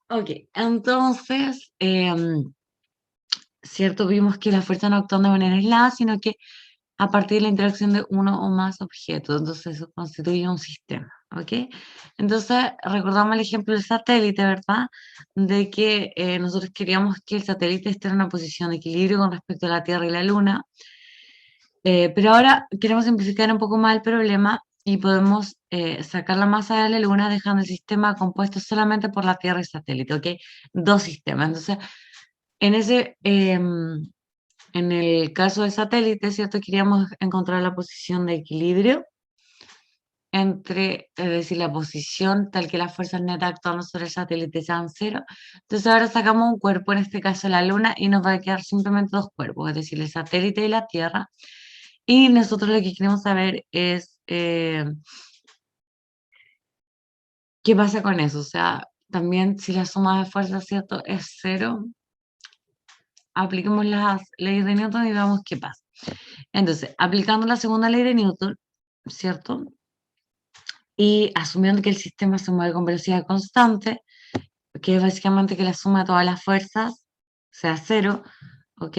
Ok, entonces, cierto, vimos que las fuerzas no actúan de manera aislada, sino que a partir de la interacción de uno o más objetos, entonces eso constituye un sistema, ¿ok? Entonces, recordamos el ejemplo del satélite, ¿verdad? De que nosotros queríamos que el satélite esté en una posición de equilibrio con respecto a la Tierra y la Luna, pero ahora queremos simplificar un poco más el problema y podemos sacar la masa de la Luna dejando el sistema compuesto solamente por la Tierra y satélite, ¿ok? Dos sistemas. Entonces, en ese, en el caso del satélite, ¿cierto? Queríamos encontrar la posición de equilibrio entre, es decir, la posición tal que las fuerzas netas actuando sobre el satélite sean cero. Entonces ahora sacamos un cuerpo, en este caso la Luna, y nos va a quedar simplemente dos cuerpos, es decir, el satélite y la Tierra. Y nosotros lo que queremos saber es qué pasa con eso. O sea, también si la suma de fuerzas, ¿cierto?, es cero, apliquemos las leyes de Newton y veamos qué pasa. Entonces, aplicando la segunda ley de Newton, ¿cierto? Y asumiendo que el sistema se mueve con velocidad constante, que es básicamente que la suma de todas las fuerzas sea cero, ¿ok?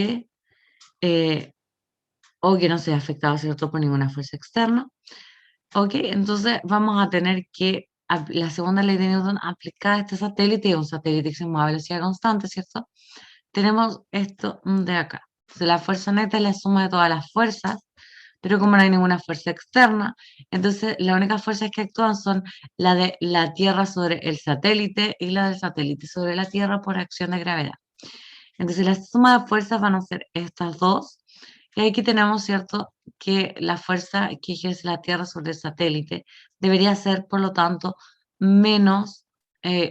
Eh, o que no sea afectado, ¿cierto?, por ninguna fuerza externa, ¿ok? Entonces vamos a tener que la segunda ley de Newton aplicada a este satélite, un satélite que se mueve a velocidad constante, ¿cierto? Tenemos esto de acá. Entonces, la fuerza neta es la suma de todas las fuerzas, pero como no hay ninguna fuerza externa, entonces las únicas fuerzas que actúan son la de la Tierra sobre el satélite y la del satélite sobre la Tierra por acción de gravedad. Entonces la suma de fuerzas van a ser estas dos. Y aquí tenemos, ¿cierto?, que la fuerza que ejerce la Tierra sobre el satélite debería ser, por lo tanto, menos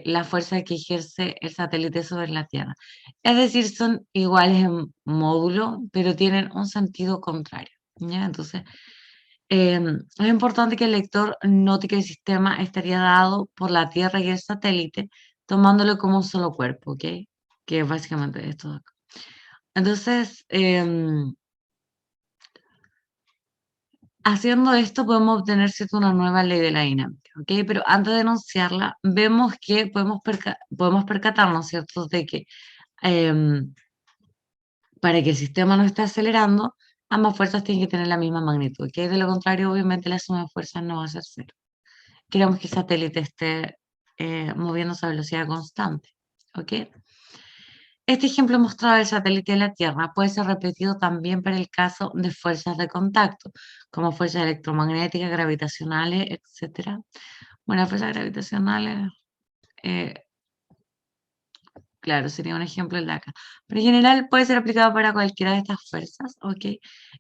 la fuerza que ejerce el satélite sobre la Tierra. Es decir, son iguales en módulo, pero tienen un sentido contrario, ¿ya? Entonces, es importante que el lector note que el sistema estaría dado por la Tierra y el satélite, tomándolo como un solo cuerpo, ¿ok? Que es básicamente esto de acá. Entonces, haciendo esto podemos obtener, ¿cierto?, una nueva ley de la dinámica, ¿ok? Pero antes de enunciarla, vemos que podemos percatarnos, ¿cierto?, de que em, para que el sistema no esté acelerando, ambas fuerzas tienen que tener la misma magnitud, ¿ok? De lo contrario, obviamente, la suma de fuerzas no va a ser cero. Queremos que el satélite esté moviéndose a velocidad constante, ¿ok? Este ejemplo mostrado del satélite de la Tierra puede ser repetido también para el caso de fuerzas de contacto, como fuerzas electromagnéticas, gravitacionales, etc. Bueno, fuerzas gravitacionales, eh, claro, sería un ejemplo el de acá. Pero en general puede ser aplicado para cualquiera de estas fuerzas, ¿ok?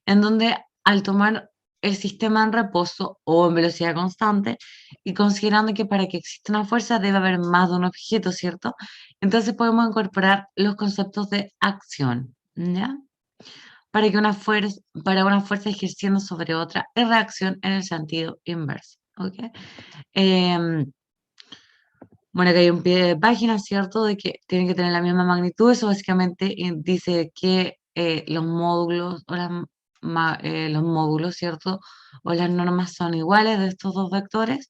En donde al tomar el sistema en reposo o en velocidad constante y considerando que para que exista una fuerza debe haber más de un objeto, ¿cierto? Entonces podemos incorporar los conceptos de acción, ¿ya? Para una fuerza ejerciendo sobre otra y reacción en el sentido inverso, ¿ok? Em, bueno, acá hay un pie de página, ¿cierto? De que tienen que tener la misma magnitud. Eso básicamente dice que los módulos o los módulos, ¿cierto? O las normas son iguales de estos dos vectores.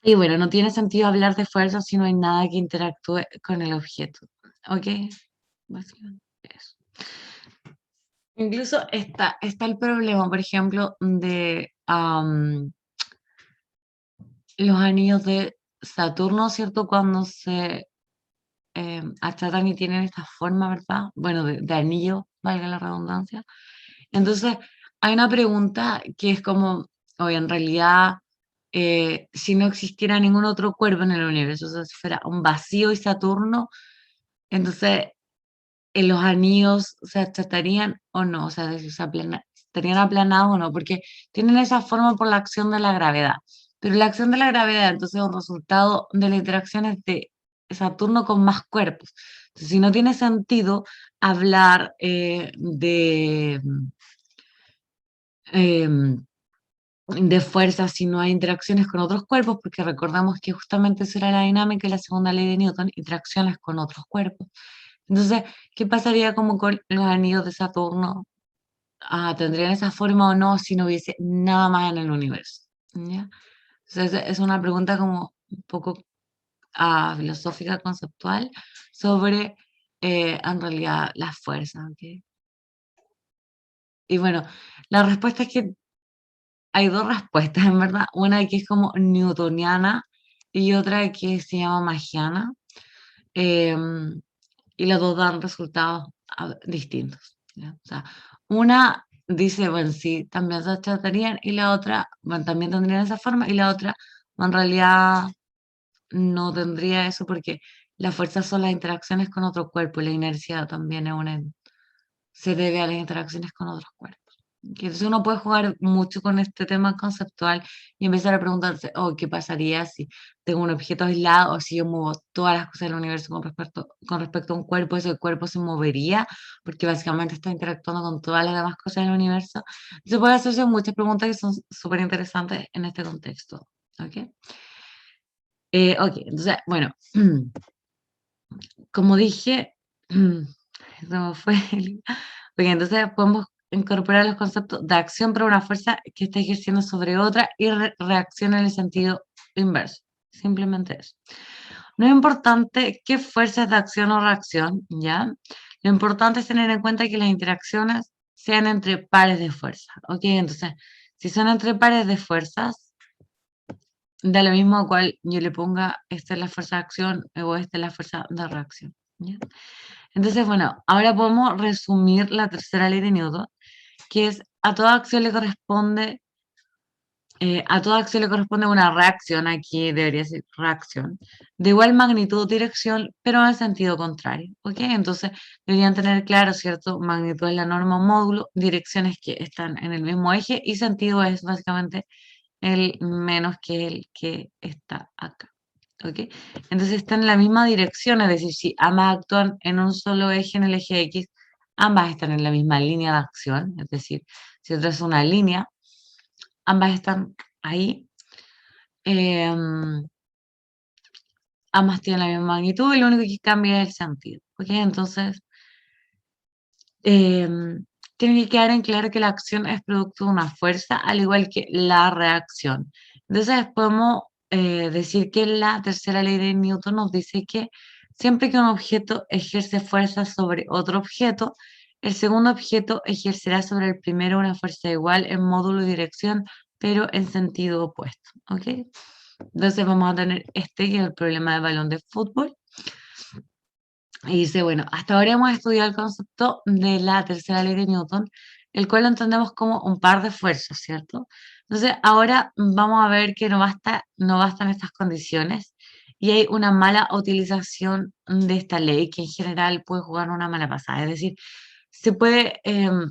Y bueno, no tiene sentido hablar de fuerza si no hay nada que interactúe con el objeto. ¿Ok? Básicamente eso. Incluso está el problema, por ejemplo, de los anillos de Saturno, ¿cierto? Cuando se achatan y tienen esta forma, ¿verdad? Bueno, de anillo, valga la redundancia. Entonces, hay una pregunta que es como, oye, en realidad, si no existiera ningún otro cuerpo en el universo, o sea, si fuera un vacío y Saturno, entonces, ¿los anillos se achatarían o no? O sea, si estarían aplanados o no, porque tienen esa forma por la acción de la gravedad. Pero la acción de la gravedad, entonces, es un resultado de las interacciones de Saturno con más cuerpos. Entonces, si no tiene sentido hablar em, de fuerza si no hay interacciones con otros cuerpos, porque recordamos que justamente esa era la dinámica y la segunda ley de Newton, interacciones con otros cuerpos. Entonces, ¿qué pasaría como con los anillos de Saturno? Ah, ¿tendrían esa forma o no si no hubiese nada más en el universo? ¿Ya? Entonces, es una pregunta como un poco filosófica conceptual sobre en realidad las fuerzas, ¿ok? Y bueno, la respuesta es que hay dos respuestas, en verdad. Una que es como newtoniana y otra que se llama magiana. em, y las dos dan resultados distintos, ¿ya? O sea, una dice, bueno, sí, también se tratarían, y la otra, bueno, también tendrían esa forma, y la otra, en realidad no tendría eso porque las fuerzas son las interacciones con otro cuerpo y la inercia también se debe a las interacciones con otros cuerpos. Que entonces uno puede jugar mucho con este tema conceptual y empezar a preguntarse, oh, ¿qué pasaría si tengo un objeto aislado o si yo muevo todas las cosas del universo con respecto a un cuerpo? Ese cuerpo se movería porque básicamente está interactuando con todas las demás cosas del universo. Se puede hacerse muchas preguntas que son súper interesantes en este contexto. ¿Ok? Ok, entonces, bueno, como dije, se me fue porque entonces podemos incorporar los conceptos de acción para una fuerza que está ejerciendo sobre otra y reacción en el sentido inverso. Simplemente eso. No es importante qué fuerza es de acción o reacción, ¿ya? Lo importante es tener en cuenta que las interacciones sean entre pares de fuerza, ¿ok? Entonces, si son entre pares de fuerzas, da lo mismo a cual yo le ponga, esta es la fuerza de acción o esta es la fuerza de reacción, ¿ya? Entonces, bueno, ahora podemos resumir la tercera ley de Newton, que es a toda acción le corresponde una reacción, aquí debería ser reacción, de igual magnitud o dirección, pero en el sentido contrario, ¿ok? Entonces, deberían tener claro, ¿cierto? Magnitud es la norma módulo, direcciones que están en el mismo eje y sentido es básicamente el menos que el que está acá, ¿ok? Entonces están en la misma dirección, es decir, si ambas actúan en un solo eje, en el eje X, ambas están en la misma línea de acción, es decir, si otra es una línea, ambas están ahí, em, ambas tienen la misma magnitud y lo único que cambia es el sentido, ¿ok? Entonces, tiene que quedar en claro que la acción es producto de una fuerza, al igual que la reacción. Entonces, podemos decir que la tercera ley de Newton nos dice que siempre que un objeto ejerce fuerza sobre otro objeto, el segundo objeto ejercerá sobre el primero una fuerza igual en módulo y dirección, pero en sentido opuesto, ¿ok? Entonces vamos a tener este que es el problema del balón de fútbol. Y dice, bueno, hasta ahora hemos estudiado el concepto de la tercera ley de Newton, el cual lo entendemos como un par de fuerzas, ¿cierto? Entonces, ahora vamos a ver que no bastan estas condiciones y hay una mala utilización de esta ley que en general puede jugar una mala pasada. Es decir, se puede em,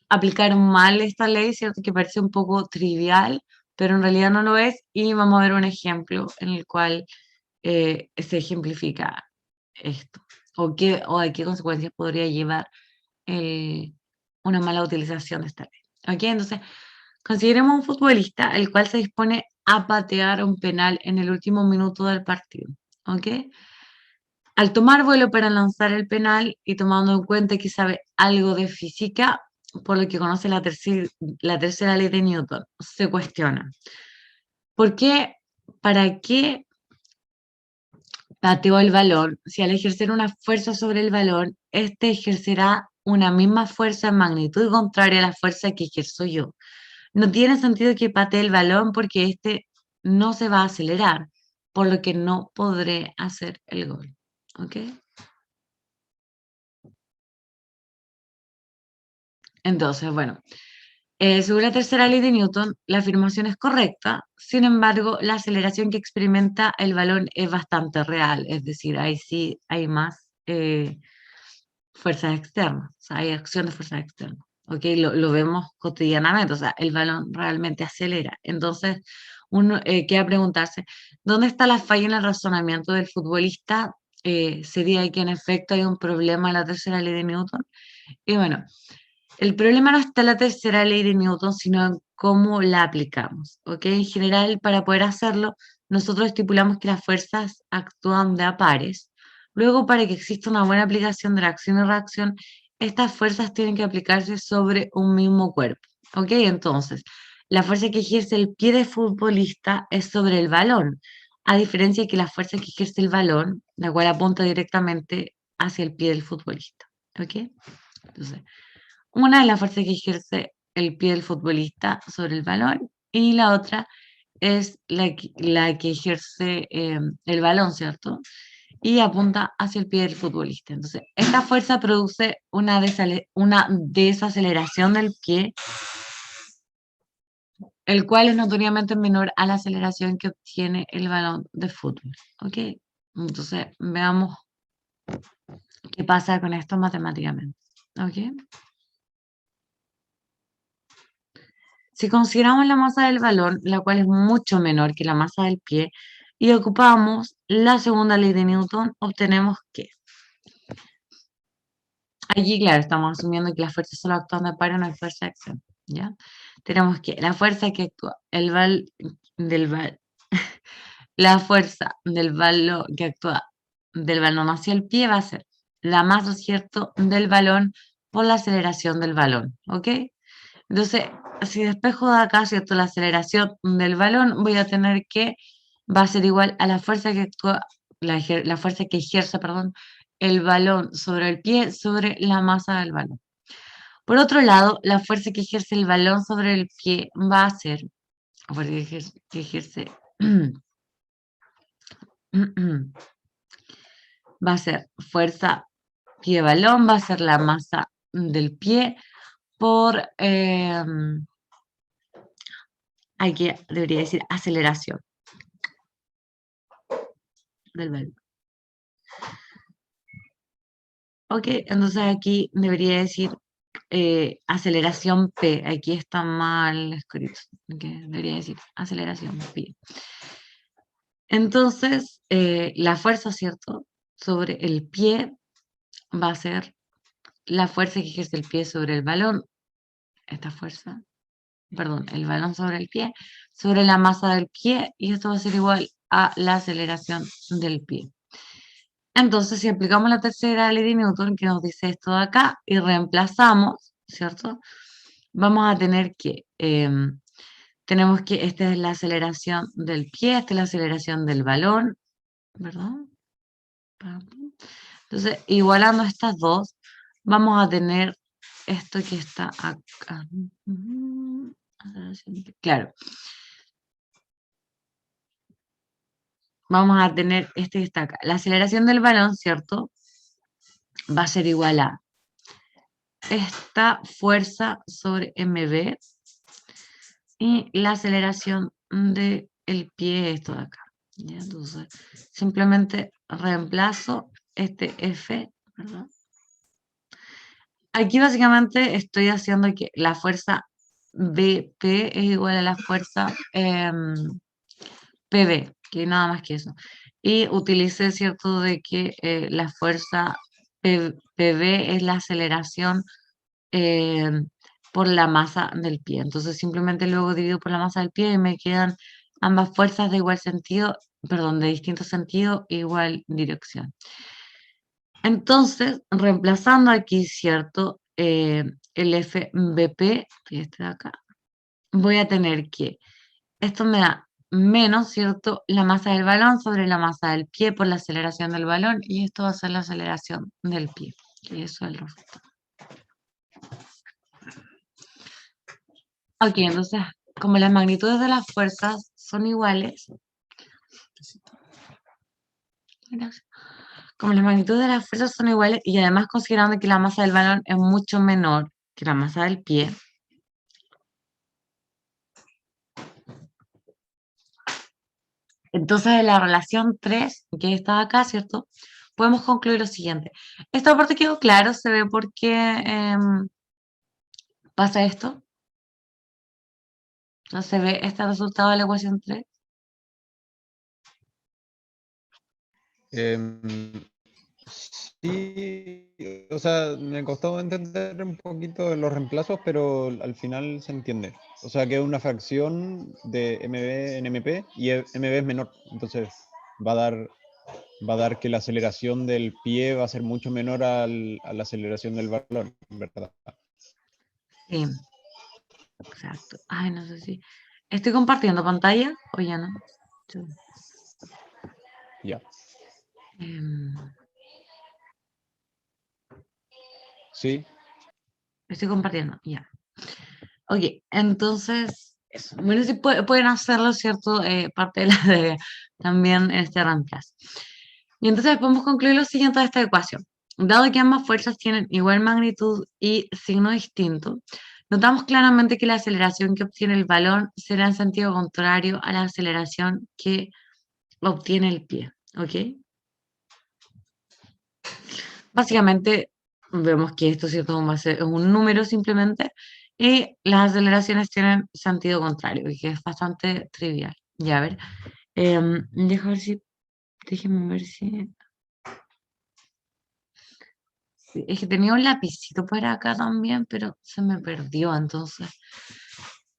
aplicar mal esta ley, ¿cierto? Que parece un poco trivial, pero en realidad no lo es. Y vamos a ver un ejemplo en el cual se ejemplifica esto? ¿O a qué consecuencias podría llevar el- una mala utilización de esta ley? ¿Ok? Entonces, consideremos un futbolista el cual se dispone a patear un penal en el último minuto del partido. ¿Ok? Al tomar vuelo para lanzar el penal y tomando en cuenta que sabe algo de física, por lo que conoce la tercera ley de Newton, se cuestiona, ¿por qué, para qué pateó el balón? Si al ejercer una fuerza sobre el balón, este ejercerá una misma fuerza en magnitud contraria a la fuerza que ejerzo yo. No tiene sentido que patee el balón porque este no se va a acelerar, por lo que no podré hacer el gol. ¿Ok? Entonces, bueno, según la tercera ley de Newton, la afirmación es correcta, sin embargo, la aceleración que experimenta el balón es bastante real, es decir, ahí sí hay más fuerzas externas, o sea, hay acción de fuerzas externas, ¿ok? Lo vemos cotidianamente, o sea, el balón realmente acelera. Entonces, uno queda preguntarse, ¿dónde está la falla en el razonamiento del futbolista? ¿Sería que en efecto hay un problema en la tercera ley de Newton? Y bueno, el problema no está en la tercera ley de Newton, sino en cómo la aplicamos, ¿ok? En general, para poder hacerlo, nosotros estipulamos que las fuerzas actúan de a pares. Luego, para que exista una buena aplicación de la acción y reacción, estas fuerzas tienen que aplicarse sobre un mismo cuerpo, Ok, entonces, la fuerza que ejerce el pie del futbolista es sobre el balón, a diferencia de que la fuerza que ejerce el balón, la cual apunta directamente hacia el pie del futbolista. Ok, entonces, una es la fuerza que ejerce el pie del futbolista sobre el balón y la otra es la que ejerce el balón, ¿cierto? Y apunta hacia el pie del futbolista. Entonces, esta fuerza produce una desaceleración del pie, el cual es notoriamente menor a la aceleración que obtiene el balón de fútbol. ¿Ok? Entonces, veamos qué pasa con esto matemáticamente. ¿Ok? Si consideramos la masa del balón, la cual es mucho menor que la masa del pie, y ocupamos la segunda ley de Newton, obtenemos que, aquí claro, estamos asumiendo que las fuerzas solo actúan de par, no hay fuerza de acción, ¿ya? Tenemos que la fuerza que actúa, del val- la fuerza del balón que actúa del balón hacia el pie va a ser la masa, ¿cierto?, del balón por la aceleración del balón, ¿ok? Entonces, si despejo de acá, ¿cierto? La aceleración del balón, voy a tener que va a ser igual a la fuerza que actúa, la fuerza que ejerce, perdón, el balón sobre el pie, sobre la masa del balón. Por otro lado, la fuerza que ejerce el balón sobre el pie va a ser, la fuerza que ejerce va a ser fuerza pie-balón, va a ser la masa del pie por, aquí debería decir aceleración del balón. Ok, entonces aquí debería decir aceleración P. Aquí está mal escrito. Ok, debería decir aceleración P. Entonces, la fuerza, ¿cierto? Sobre el pie va a ser la fuerza que ejerce el pie sobre el balón. Esta fuerza, perdón, el balón sobre el pie, sobre la masa del pie, y esto va a ser igual a la aceleración del pie. Entonces, si aplicamos la tercera ley de Newton, que nos dice esto de acá, y reemplazamos, ¿cierto? Vamos a tener que, tenemos que, esta es la aceleración del pie, esta es la aceleración del balón, ¿verdad? Entonces, igualando estas dos, vamos a tener esto que está acá. Claro, vamos a tener este que está acá. La aceleración del balón, ¿cierto? Va a ser igual a esta fuerza sobre mv y la aceleración del pie, esto de acá. ¿Ya? Entonces, simplemente reemplazo este F, ¿verdad? Aquí básicamente estoy haciendo que la fuerza BP es igual a la fuerza PB, que nada más que eso. Y utilicé, ¿cierto?, de que la fuerza PB es la aceleración eh, por la masa del pie. Entonces simplemente luego divido por la masa del pie y me quedan ambas fuerzas de igual sentido, perdón, de distinto sentido, igual dirección. Entonces, reemplazando aquí, ¿cierto? El FBP, que este de acá, voy a tener que, esto me da menos, ¿cierto? La masa del balón sobre la masa del pie por la aceleración del balón, y esto va a ser la aceleración del pie. Y eso es el resultado. Ok, entonces, como las magnitudes de las fuerzas son iguales, como las magnitudes de las fuerzas son iguales y además considerando que la masa del balón es mucho menor que la masa del pie, entonces en la relación 3 que está acá, ¿cierto? Podemos concluir lo siguiente. Esta parte quedó claro, se ve por qué pasa esto. ¿No se ve este resultado de la ecuación 3? Sí, o sea, me costó entender un poquito los reemplazos, pero al final se entiende. O sea, que es una fracción de MB en MP y MB es menor. Entonces va a dar que la aceleración del pie va a ser mucho menor a la aceleración del balón, ¿verdad? Sí. Exacto. Ay, no sé si... ¿Estoy compartiendo pantalla o ya no? Ya. Em, Sí. Estoy compartiendo, ya. Ok, entonces, eso. Bueno, sí pueden hacerlo, ¿cierto? Parte de la de también este reemplazo. Y entonces podemos concluir lo siguiente de esta ecuación. Dado que ambas fuerzas tienen igual magnitud y signo distinto, notamos claramente que la aceleración que obtiene el balón será en sentido contrario a la aceleración que obtiene el pie. ¿Ok? Básicamente vemos que esto, ¿cierto? Es un número simplemente y las aceleraciones tienen sentido contrario y que es bastante trivial. Ya, a ver. Déjenme ver si... Sí, es que tenía un lapicito para acá también, pero se me perdió, entonces...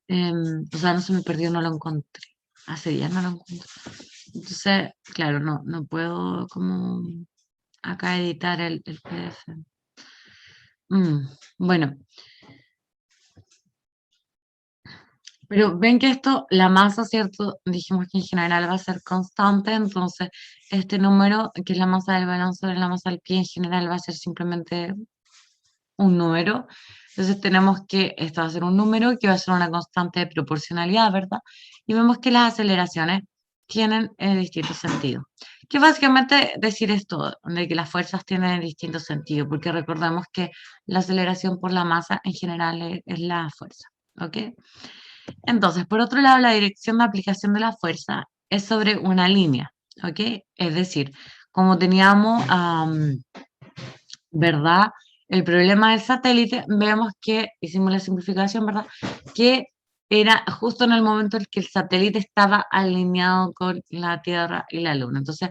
o sea, no se me perdió, no lo encontré. Hace días no lo encontré. Entonces, claro, no puedo como acá editar el PDF. Bueno, pero ven que esto, la masa, ¿cierto? Dijimos que en general va a ser constante, entonces este número, que es la masa del balón sobre la masa del pie, en general va a ser simplemente un número. Entonces tenemos que esto va a ser un número que va a ser una constante de proporcionalidad, ¿verdad? Y vemos que las aceleraciones tienen distintos sentidos. Que básicamente decir esto, de que las fuerzas tienen distintos sentidos, porque recordemos que la aceleración por la masa en general es la fuerza, ¿ok? Entonces, por otro lado, la dirección de aplicación de la fuerza es sobre una línea, ¿ok? Es decir, como teníamos, ¿verdad? El problema del satélite, vemos que hicimos la simplificación, ¿verdad? Que era justo en el momento en que el satélite estaba alineado con la Tierra y la Luna. Entonces,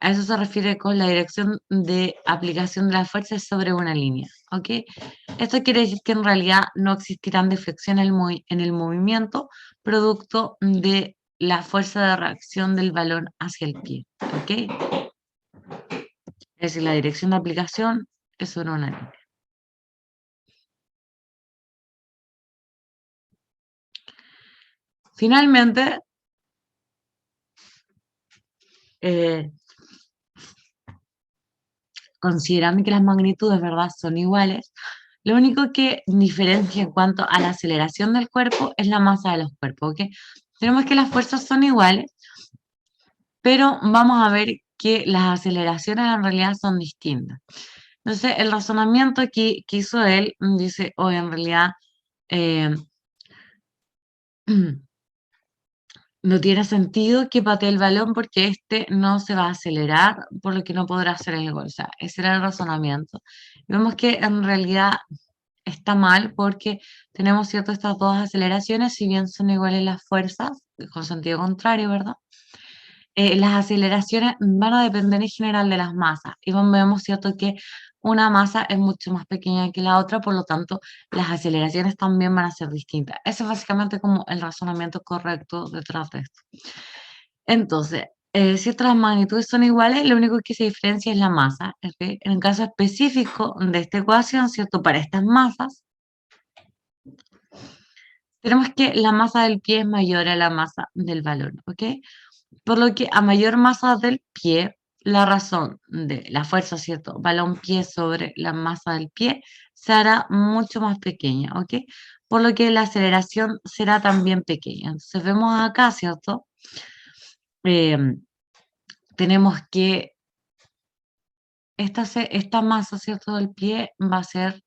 a eso se refiere con la dirección de aplicación de la fuerza es sobre una línea, ¿ok? Esto quiere decir que en realidad no existirán deflecciones en el movimiento producto de la fuerza de reacción del balón hacia el pie, ¿ok? Es decir, la dirección de aplicación es sobre una línea. Finalmente, eh, considerando que las magnitudes, ¿verdad?, son iguales, lo único que diferencia en cuanto a la aceleración del cuerpo es la masa de los cuerpos, ¿ok? Tenemos que las fuerzas son iguales, pero vamos a ver que las aceleraciones en realidad son distintas. Entonces, el razonamiento que hizo él dice, hoy en realidad eh, no tiene sentido que patee el balón porque este no se va a acelerar, por lo que no podrá hacer el gol. O sea, ese era el razonamiento. Vemos que en realidad está mal porque tenemos, ¿cierto?, estas dos aceleraciones, si bien son iguales las fuerzas, con sentido contrario, ¿verdad? Las aceleraciones van a depender en general de las masas. Y vemos, ¿cierto?, que una masa es mucho más pequeña que la otra, por lo tanto, las aceleraciones también van a ser distintas. Ese es básicamente como el razonamiento correcto detrás de esto. Entonces, si estas magnitudes son iguales, lo único que se diferencia es la masa. ¿Ok? En el caso específico de esta ecuación, ¿cierto?, para estas masas, tenemos que la masa del pie es mayor a la masa del balón, ¿ok? Por lo que a mayor masa del pie, la razón de la fuerza, ¿cierto? Balón-pie sobre la masa del pie se hará mucho más pequeña, ¿ok? Por lo que la aceleración será también pequeña. Entonces vemos acá, ¿cierto? Tenemos que esta masa, ¿cierto?, del pie va a ser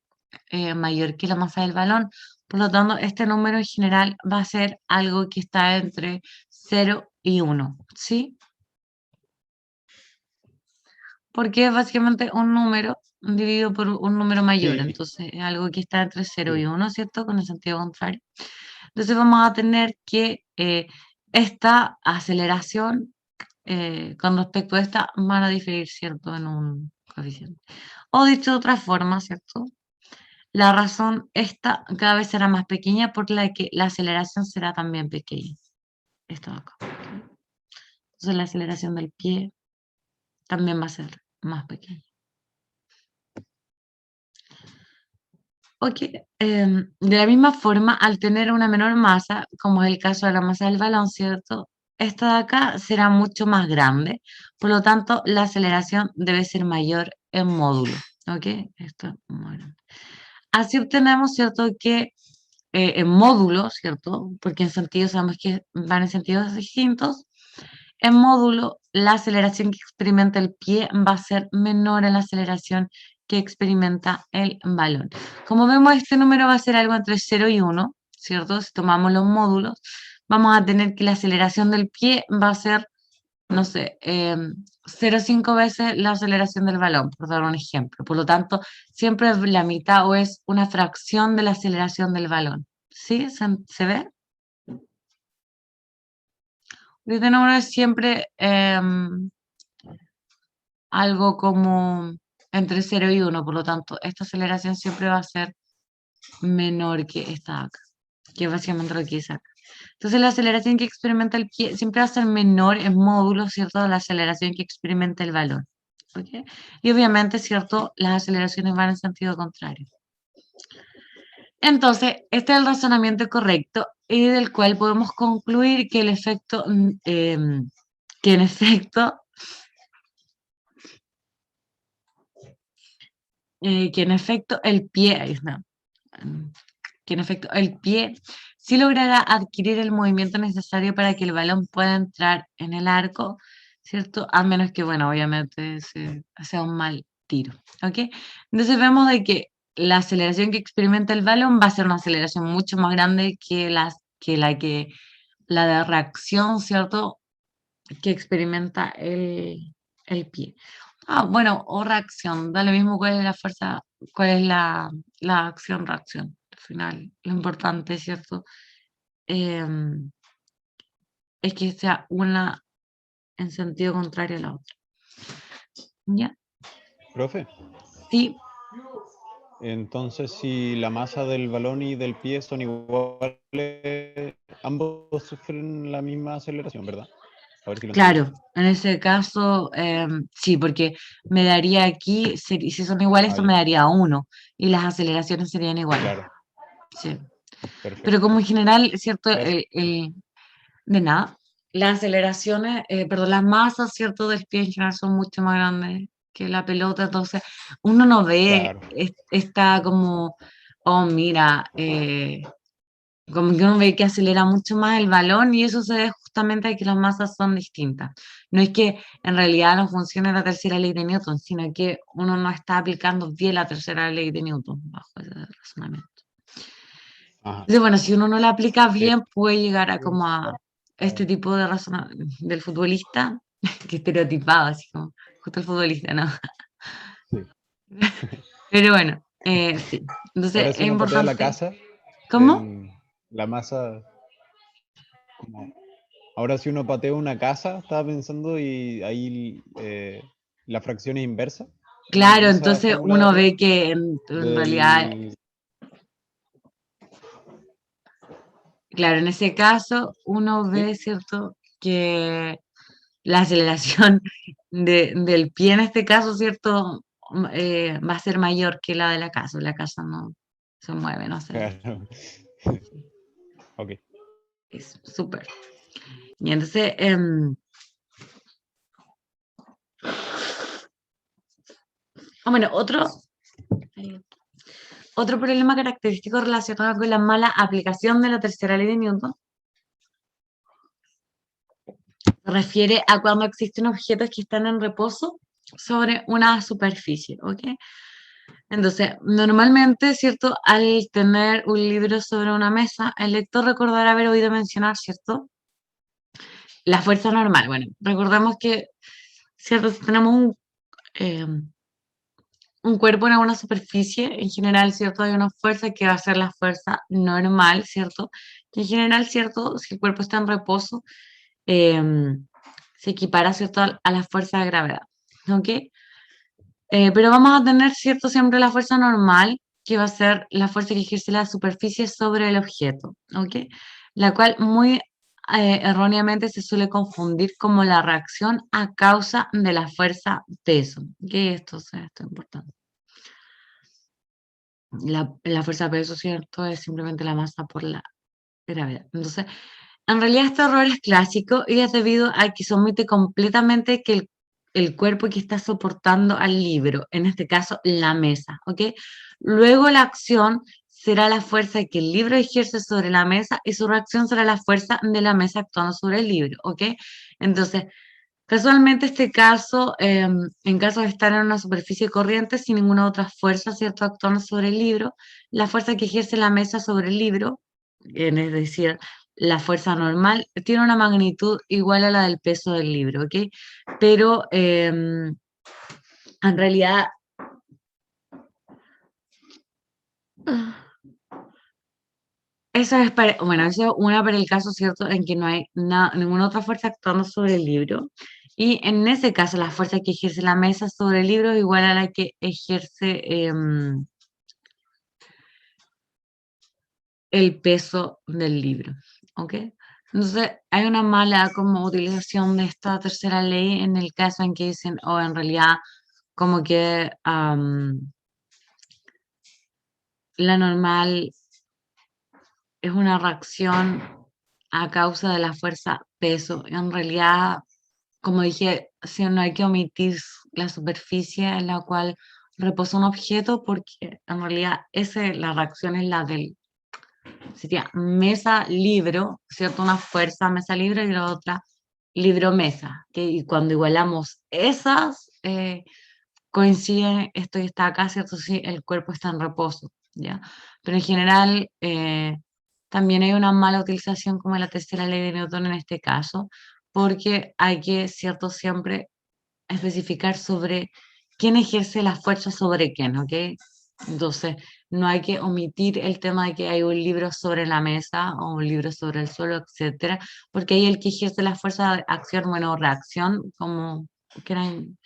mayor que la masa del balón. Por lo tanto, este número en general va a ser algo que está entre 0 y 1, ¿sí? Porque es básicamente un número dividido por un número mayor, Sí, entonces es algo que está entre 0 y sí. 1, ¿cierto? Con el sentido contrario. Entonces vamos a tener que esta aceleración con respecto a esta van a diferir, ¿cierto?, en un coeficiente. O dicho de otra forma, ¿cierto? La razón esta cada vez será más pequeña por la que la aceleración será también pequeña. Esto de acá. Entonces la aceleración del pie también va a ser más pequeña. Ok, de la misma forma, al tener una menor masa, como es el caso de la masa del balón, ¿cierto? Esta de acá será mucho más grande, por lo tanto, la aceleración debe ser mayor en módulo, ¿ok? Esto es muy grande. Así obtenemos, ¿cierto? Que en módulo, ¿cierto? Porque en sentido sabemos que van en sentidos distintos. En módulo, la aceleración que experimenta el pie va a ser menor a la aceleración que experimenta el balón. Como vemos, este número va a ser algo entre 0 y 1, ¿cierto? Si tomamos los módulos, vamos a tener que la aceleración del pie va a ser, no sé, 0,5 veces la aceleración del balón, por dar un ejemplo. Por lo tanto, siempre es la mitad o es una fracción de la aceleración del balón. ¿Sí? ¿Se ve? Este número es siempre algo como entre 0 y 1, por lo tanto, esta aceleración siempre va a ser menor que esta de acá, que es básicamente lo que dice acá. Entonces, la aceleración que experimenta el pie siempre va a ser menor en módulo, ¿cierto?, de la aceleración que experimenta el balón. ¿Ok? Y obviamente, ¿cierto?, las aceleraciones van en sentido contrario. Entonces, este es el razonamiento correcto y del cual podemos concluir que el efecto, que en efecto que en efecto el pie, ahí está, que en efecto el pie sí logrará adquirir el movimiento necesario para que el balón pueda entrar en el arco, ¿cierto? A menos que, bueno, obviamente sea un mal tiro, ¿ok? Entonces vemos de que la aceleración que experimenta el balón va a ser una aceleración mucho más grande que la de reacción, ¿cierto? Que experimenta el pie. Ah, bueno, o reacción, da lo mismo cuál es la fuerza, cuál es la acción-reacción. Al final, lo importante, ¿cierto? Em, es que sea una en sentido contrario a la otra. ¿Ya? Profe, Sí, entonces si la masa del balón y del pie son iguales, ambos sufren la misma aceleración, ¿verdad? A ver si lo entendí. claro, en ese caso, sí, porque me daría aquí, si son iguales, Ah, esto me ya. daría 1 y las aceleraciones serían iguales. Claro, Sí. Pero como perfecto. en general, ¿cierto? Gracias. De nada. Las aceleraciones, perdón, las masas, ¿cierto? Del pie en general son mucho más grandes que la pelota, entonces uno no ve Claro. esta como, oh, mira, como que uno ve que acelera mucho más el balón y eso se debe justamente a que las masas son distintas. No es que en realidad no funcione la tercera ley de Newton, sino que uno no está aplicando bien la tercera ley de Newton bajo ese razonamiento. Ajá. Entonces, bueno, si uno no la aplica Sí. bien, puede llegar a como a este tipo de razonamiento del futbolista, que estereotipado, así como, justo el futbolista, ¿no? Sí. Pero bueno, sí. Entonces, Ahora si es uno patea la importante. casa, ¿Cómo? la masa, como... Ahora si uno patea una casa, estaba pensando, y ahí la fracción es inversa, Claro, en esa entonces fórmula de uno arriba, ve que en realidad, del... claro, en ese caso, uno Sí, ve, ¿cierto? Que la aceleración del pie en este caso, ¿cierto? Va a ser mayor que la de la casa. La casa no se mueve, no acelera. claro. Ok. Es súper. Y entonces, bueno, otro problema característico relacionado con la mala aplicación de la tercera ley de Newton se refiere a cuando existen objetos que están en reposo sobre una superficie, ¿ok? Entonces, normalmente, ¿cierto? Al tener un libro sobre una mesa, el lector recordará haber oído mencionar, ¿cierto? La fuerza normal. Bueno, recordemos que, ¿cierto? Si tenemos eh, un cuerpo en alguna superficie, en general, ¿cierto? Hay una fuerza que va a ser la fuerza normal, ¿cierto? Que en general, ¿cierto? Si el cuerpo está en reposo, eh, se equipara, ¿cierto? A la fuerza de gravedad, ¿ok? Pero vamos a tener, ¿cierto? Siempre la fuerza normal, que va a ser la fuerza que ejerce la superficie sobre el objeto, ¿ok? La cual muy erróneamente se suele confundir como la reacción a causa de la fuerza peso, ¿ok? Esto es importante. la fuerza peso, ¿cierto? Es simplemente la masa por la gravedad. Entonces, en realidad este error es clásico y es debido a que se omite completamente que el cuerpo que está soportando al libro, en este caso la mesa, ¿ok? Luego la acción será la fuerza que el libro ejerce sobre la mesa y su reacción será la fuerza de la mesa actuando sobre el libro, ¿ok? Entonces, casualmente este caso, en caso de estar en una superficie corriente sin ninguna otra fuerza, ¿cierto? Actuando sobre el libro, la fuerza que ejerce la mesa sobre el libro, es decir, la fuerza normal, tiene una magnitud igual a la del peso del libro, ¿ok? Pero en realidad, eso es para, bueno, eso es una para el caso, ¿cierto? En que no hay ninguna otra fuerza actuando sobre el libro. Y en ese caso, la fuerza que ejerce la mesa sobre el libro es igual a la que ejerce el peso del libro, ¿ok? Entonces, hay una mala como utilización de esta tercera ley en el caso en que dicen, o en realidad, como que la normal es una reacción a causa de la fuerza peso. En realidad, como dije, si no hay que omitir la superficie en la cual reposa un objeto, porque en realidad la reacción es la del, sería mesa-libro, ¿cierto? Una fuerza mesa-libro y la otra libro-mesa. ¿Ok? Y cuando igualamos esas, coinciden esto y está acá, ¿cierto? Sí, el cuerpo está en reposo, ¿ya? Pero en general, también hay una mala utilización como la tercera ley de Newton en este caso, porque hay que, ¿cierto? Siempre especificar sobre quién ejerce la fuerza sobre quién, ¿ok? Entonces, no hay que omitir el tema de que hay un libro sobre la mesa o un libro sobre el suelo, etcétera, porque ahí el que ejerce la fuerza de acción, bueno, reacción, como quieran,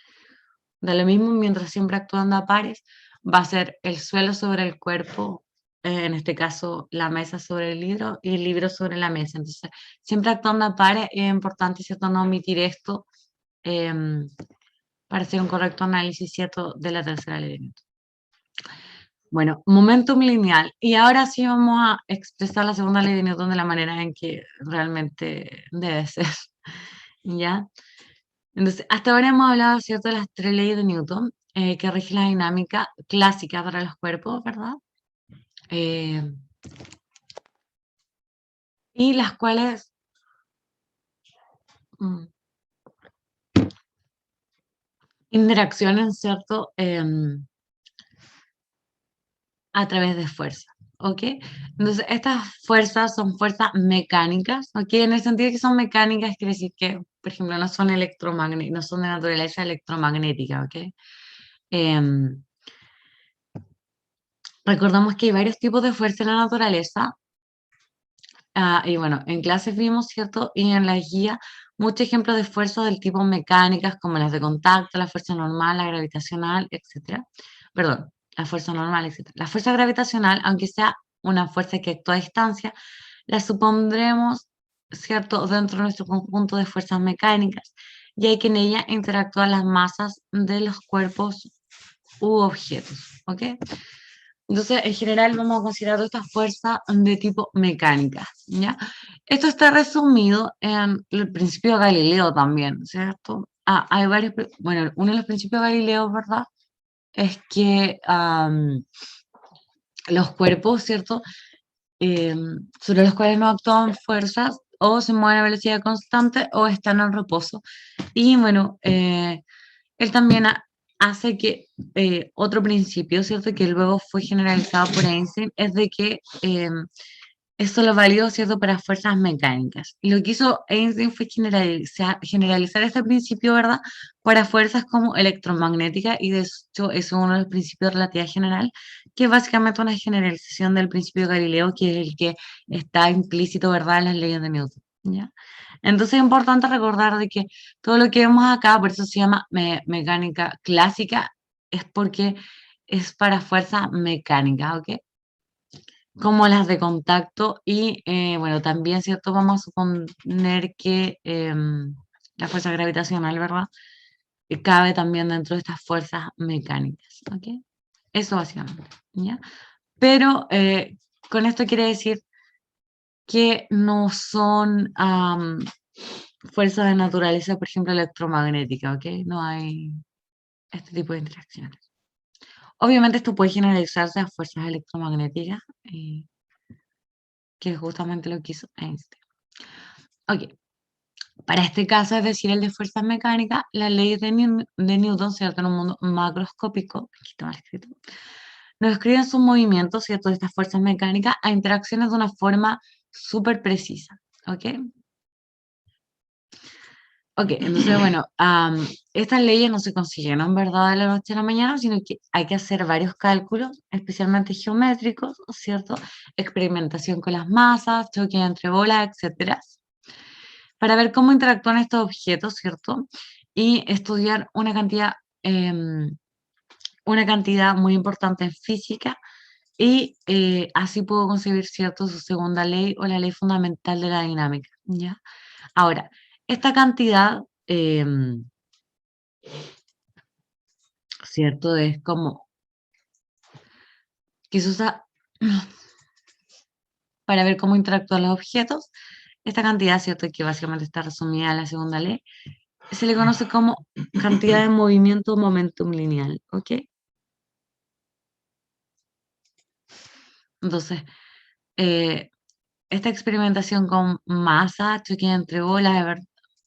da lo mismo, mientras siempre actuando a pares, va a ser el suelo sobre el cuerpo, en este caso la mesa sobre el libro y el libro sobre la mesa. Entonces, siempre actuando a pares, es importante, ¿cierto?, no omitir esto. em, para hacer un correcto análisis, ¿cierto?, de la tercera ley de Newton. Bueno, momentum lineal. Y ahora sí vamos a expresar la segunda ley de Newton de la manera en que realmente debe ser. ¿Ya? Entonces, hasta ahora hemos hablado, ¿cierto?, de las tres leyes de Newton que rigen la dinámica clásica para los cuerpos, ¿verdad? Eh, y las cuales mm, interaccionan, ¿cierto?, a través de fuerza, ¿ok? Entonces, estas fuerzas son fuerzas mecánicas, ¿ok? En el sentido de que son mecánicas, quiere decir que, por ejemplo, no son electromagnéticas, no son de naturaleza electromagnética, ¿ok? Em, recordamos que hay varios tipos de fuerza en la naturaleza, y bueno, en clases vimos, ¿cierto? Y en la guía, muchos ejemplos de fuerzas del tipo mecánicas, como las de contacto, la fuerza normal, la gravitacional, etcétera. Perdón, la fuerza normal, etcétera. La fuerza gravitacional, aunque sea una fuerza que actúa a distancia, la supondremos, ¿cierto?, dentro de nuestro conjunto de fuerzas mecánicas, ya que en ella interactúan las masas de los cuerpos u objetos, ¿ok? Entonces, en general vamos a considerar estas fuerzas de tipo mecánica, ¿ya? Esto está resumido en el principio de Galileo también, ¿cierto? Hay varios, bueno, uno de los principios de Galileo, ¿verdad? Es que los cuerpos, ¿cierto? Sobre los cuales no actúan fuerzas o se mueven a velocidad constante o están en reposo. Y bueno, él también hace que otro principio, ¿cierto? Que luego fue generalizado por Einstein, es de que es solo válido, ¿cierto?, para fuerzas mecánicas. Y lo que hizo Einstein fue generalizar este principio, ¿verdad?, para fuerzas como electromagnéticas, y de hecho es uno de los principios de relatividad general, que es básicamente una generalización del principio de Galileo, que es el que está implícito, ¿verdad?, en las leyes de Newton, ¿ya? Entonces es importante recordar de que todo lo que vemos acá, por eso se llama mecánica clásica, es porque es para fuerza mecánica, ¿ok? Como las de contacto y, bueno, también, ¿cierto? Vamos a suponer que la fuerza gravitacional, ¿verdad? Cabe también dentro de estas fuerzas mecánicas, ¿ok? Eso básicamente, ¿ya? pero con esto quiere decir que no son fuerzas de naturaleza, por ejemplo, electromagnética, ¿ok? No hay este tipo de interacciones. Obviamente esto puede generalizarse a fuerzas electromagnéticas, que es justamente lo que hizo Einstein. Ok, para este caso, es decir, el de fuerzas mecánicas, las leyes de Newton, ¿cierto? En un mundo macroscópico, aquí está mal escrito, nos describen sus movimientos, ¿cierto? De estas fuerzas mecánicas a interacciones de una forma súper precisa, ¿ok? Ok, entonces, bueno, estas leyes no se consiguen, ¿no? En verdad de la noche a la mañana, sino que hay que hacer varios cálculos, especialmente geométricos, ¿cierto? Experimentación con las masas, choque entre bolas, etcétera, para ver cómo interactúan estos objetos, ¿cierto? Y estudiar una cantidad muy importante en física y así puedo concebir, ¿cierto?, su segunda ley o la ley fundamental de la dinámica, ¿ya? Ahora, esta cantidad, ¿cierto? Es como que se usa para ver cómo interactúan los objetos. Esta cantidad, ¿cierto?, que básicamente está resumida en la segunda ley, se le conoce como cantidad de movimiento momentum lineal, ¿ok? Entonces, eh, esta experimentación con masa, choque entre bolas,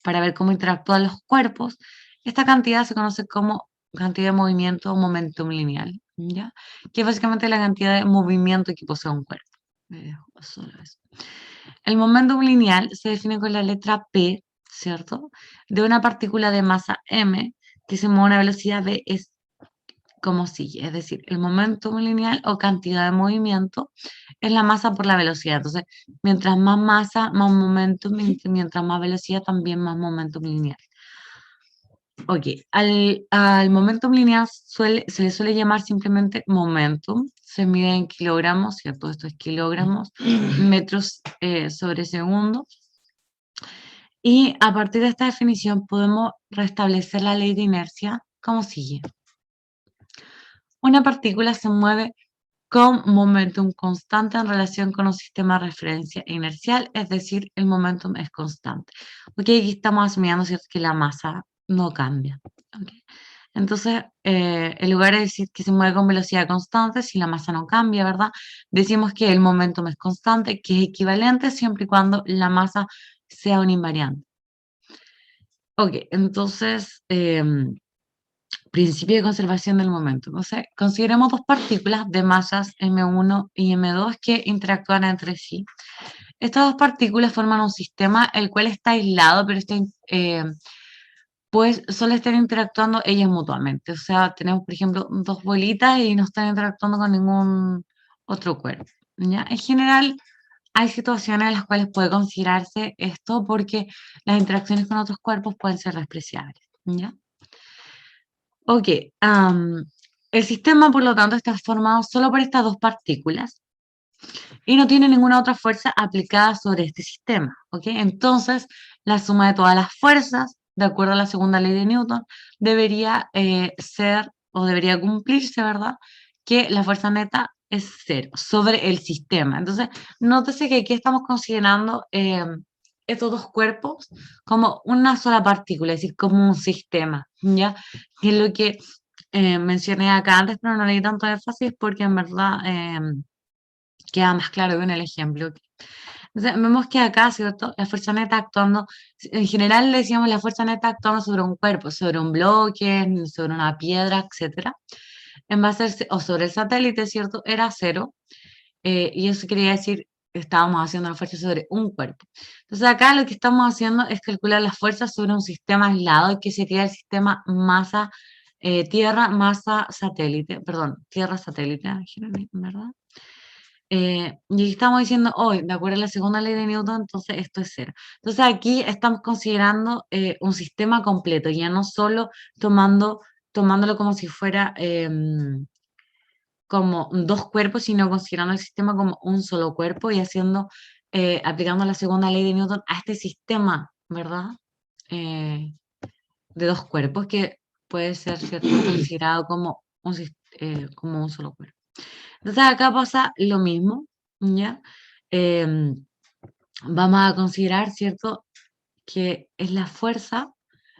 para ver cómo interactúan los cuerpos, esta cantidad se conoce como cantidad de movimiento o momentum lineal, ¿ya? Que es básicamente la cantidad de movimiento que posee un cuerpo. Solo eso. El momentum lineal se define con la letra P, ¿cierto? De una partícula de masa m que se mueve a una velocidad v es como sigue, es decir, el momentum lineal o cantidad de movimiento es la masa por la velocidad. Entonces, mientras más masa, más momentum, y mientras más velocidad, también más momentum lineal. Ok, al momentum lineal se le suele llamar simplemente momentum, se mide en kilogramos, ¿cierto? Esto es kilogramos, metros sobre segundo. Y a partir de esta definición podemos restablecer la ley de inercia como sigue. Una partícula se mueve con momentum constante en relación con un sistema de referencia inercial, es decir, el momentum es constante. Ok, aquí estamos asumiendo, ¿cierto?, que la masa no cambia. Okay. Entonces, en lugar de decir que se mueve con velocidad constante, si la masa no cambia, ¿verdad? Decimos que el momentum es constante, que es equivalente siempre y cuando la masa sea un invariante. Ok, entonces, principio de conservación del momento. Entonces, consideremos dos partículas de masas m1 y m2 que interactúan entre sí. Estas dos partículas forman un sistema el cual está aislado, pero pues solo están interactuando ellas mutuamente. O sea, tenemos, por ejemplo, dos bolitas y no están interactuando con ningún otro cuerpo, ¿ya? En general, hay situaciones en las cuales puede considerarse esto porque las interacciones con otros cuerpos pueden ser despreciables, ¿ya? Ok, el sistema, por lo tanto, está formado solo por estas dos partículas y no tiene ninguna otra fuerza aplicada sobre este sistema, ¿ok? Entonces, la suma de todas las fuerzas, de acuerdo a la segunda ley de Newton, debería ser o debería cumplirse, ¿verdad? Que la fuerza neta es cero sobre el sistema. Entonces, nótese que aquí estamos considerando estos dos cuerpos como una sola partícula, es decir, como un sistema, ¿ya? Que es lo que mencioné acá antes, pero no le di tanto énfasis porque en verdad queda más claro que en el ejemplo. Entonces, vemos que acá, ¿cierto? La fuerza neta actuando, en general le decíamos la fuerza neta actuando sobre un cuerpo, sobre un bloque, sobre una piedra, etcétera. En base o sobre el satélite, ¿cierto? Era cero. Y eso quería decir que estábamos haciendo la fuerza sobre un cuerpo. Entonces, acá lo que estamos haciendo es calcular las fuerzas sobre un sistema aislado, que sería el sistema masa Tierra, masa satélite, perdón, Tierra satélite, ¿verdad? Y aquí estamos diciendo hoy, de acuerdo a la segunda ley de Newton, entonces esto es cero. Entonces aquí estamos considerando un sistema completo, ya no solo tomándolo como si fuera como dos cuerpos, sino considerando el sistema como un solo cuerpo y aplicando la segunda ley de Newton a este sistema, ¿verdad? Eh, de dos cuerpos que puede ser, ¿cierto?, considerado como como un solo cuerpo. Entonces acá pasa lo mismo, ¿ya? Vamos a considerar, ¿cierto?, que es la fuerza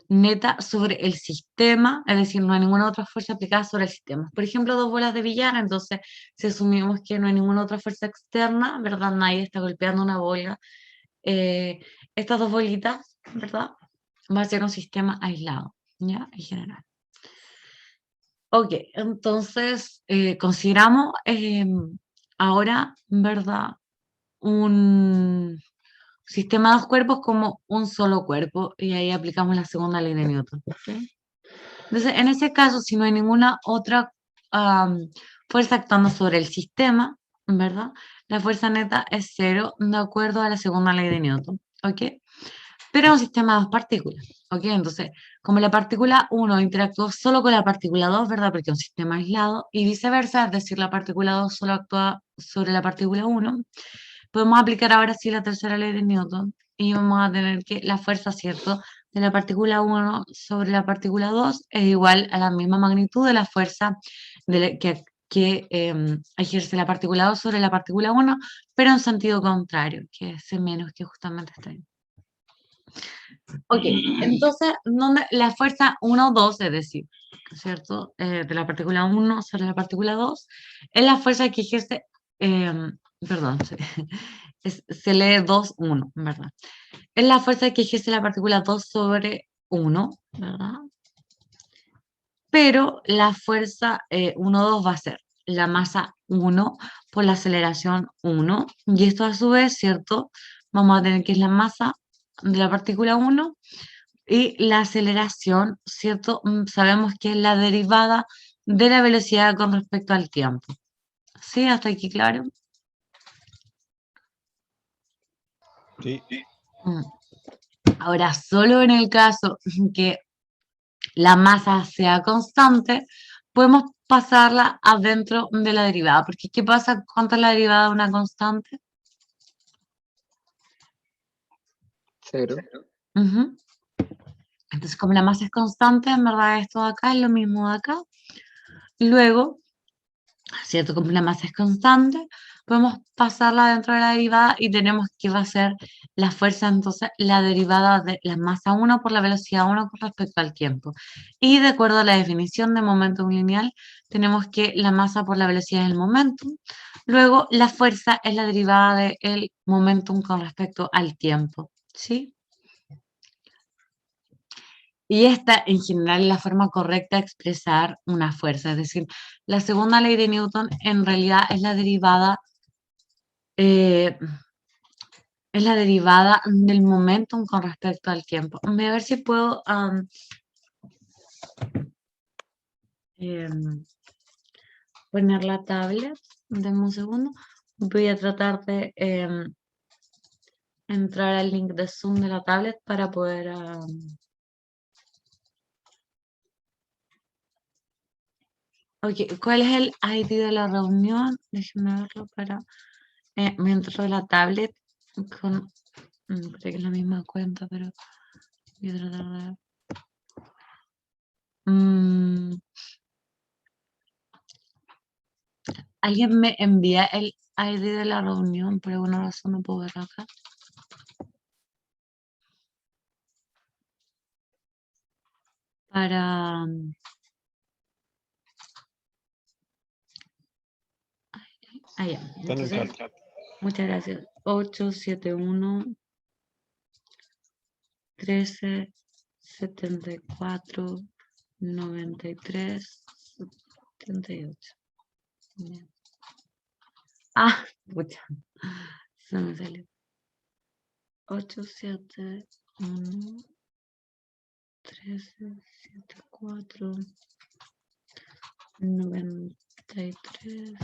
neta sobre el sistema, es decir, no hay ninguna otra fuerza aplicada sobre el sistema. Por ejemplo, dos bolas de billar, entonces si asumimos que no hay ninguna otra fuerza externa, ¿verdad? Nadie está golpeando una bola. Estas dos bolitas, ¿verdad? Va a ser un sistema aislado, ¿ya? En general. Ok, entonces consideramos ahora, ¿verdad? Un sistema de dos cuerpos como un solo cuerpo y ahí aplicamos la segunda ley de Newton. ¿Sí? Entonces, en ese caso, si no hay ninguna otra fuerza actuando sobre el sistema, ¿verdad? La fuerza neta es cero de acuerdo a la segunda ley de Newton, ¿ok? Pero es un sistema de dos partículas, ¿ok? Entonces, como la partícula 1 interactúa solo con la partícula 2, ¿verdad? Porque es un sistema aislado, y viceversa, es decir, la partícula 2 solo actúa sobre la partícula 1, podemos aplicar ahora sí la tercera ley de Newton y vamos a tener que la fuerza, ¿cierto?, de la partícula 1 sobre la partícula 2 es igual a la misma magnitud de la fuerza que ejerce la partícula 2 sobre la partícula 1, pero en sentido contrario, que es menos que justamente está ahí. Ok, entonces, ¿dónde la fuerza 1, 2, es decir, ¿cierto?, de la partícula 1 sobre la partícula 2, es la fuerza que ejerce, perdón, se lee 2, 1, ¿verdad? Es la fuerza que ejerce la partícula 2 sobre 1, ¿verdad? Pero la fuerza 1, 2 va a ser la masa 1 por la aceleración 1, y esto a su vez, ¿cierto? Vamos a tener que es la masa de la partícula 1 y la aceleración, ¿cierto? Sabemos que es la derivada de la velocidad con respecto al tiempo. ¿Sí? ¿Hasta aquí claro? Sí. Ahora, solo en el caso que la masa sea constante, podemos pasarla adentro de la derivada. Porque ¿qué pasa? ¿Cuánto es la derivada de una constante? 0. Ujú. Entonces, como la masa es constante, en verdad esto de acá es lo mismo de acá. Luego, ¿cierto? Como la masa es constante, podemos pasarla dentro de la derivada y tenemos que va a ser la fuerza, entonces, la derivada de la masa 1 por la velocidad 1 con respecto al tiempo. Y de acuerdo a la definición de momentum lineal, tenemos que la masa por la velocidad es el momentum. Luego, la fuerza es la derivada del momentum con respecto al tiempo, ¿sí? Y esta, en general, es la forma correcta de expresar una fuerza. Es decir, la segunda ley de Newton en realidad es la derivada del momentum con respecto al tiempo. Voy a ver si puedo poner la tablet. Deme un segundo. Voy a tratar de entrar al link de Zoom de la tablet para poder... ok, ¿cuál es el ID de la reunión? Déjenme verlo para... me entro a la tablet con... creo que es la misma cuenta, pero voy a tratar de... ¿Alguien me envía el ID de la reunión? Por alguna razón no puedo verlo acá. Para... ya. Está en el Entonces, chat. muchas gracias. 871 13 74 93 78. Bien. Ah, pucha. Se me salió. 871 13 74 93.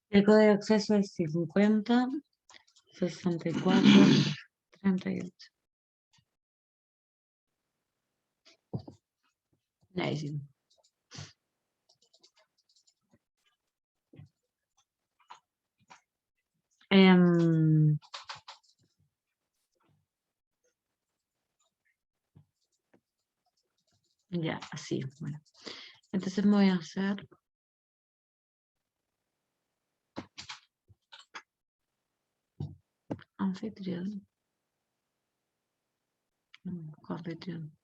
El código de acceso es 50 64 38. Nice. Em, ya, así, bueno. Entonces me voy a hacer anfitrión. Anfitrión.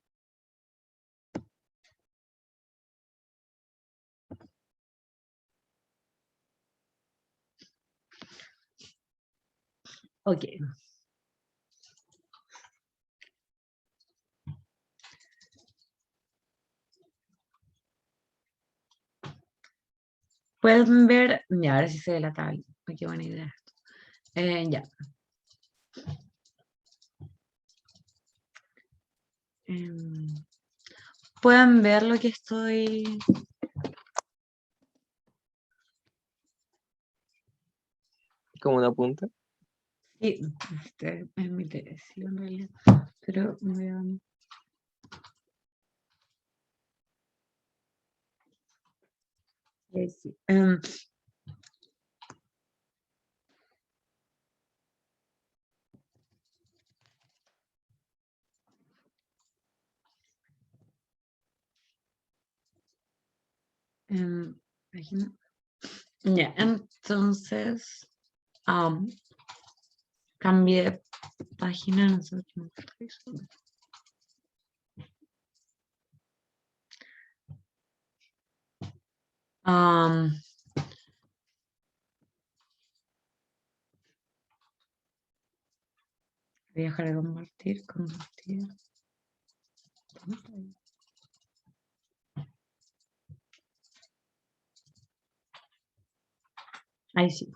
Ok. Pueden ver, ya, ahora sí se ve la tabla. Ay, qué buena idea esto. Ya. Pueden ver lo que estoy... Como una punta. Sí, este es mi tesis en realidad. Pero vean. Sí. Página. Ya, entonces cambié de página, no sé qué me estoy usando. Voy a dejar de compartir, compartir. Ahí sí.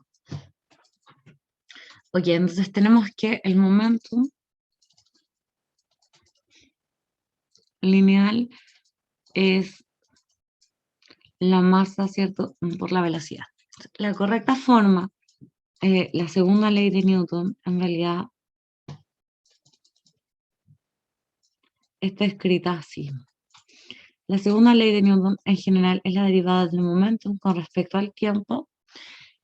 Ok, entonces tenemos que el momentum lineal es la masa, ¿cierto? Por la velocidad. La correcta forma, la segunda ley de Newton, en realidad está escrita así. La segunda ley de Newton en general es la derivada del momentum con respecto al tiempo.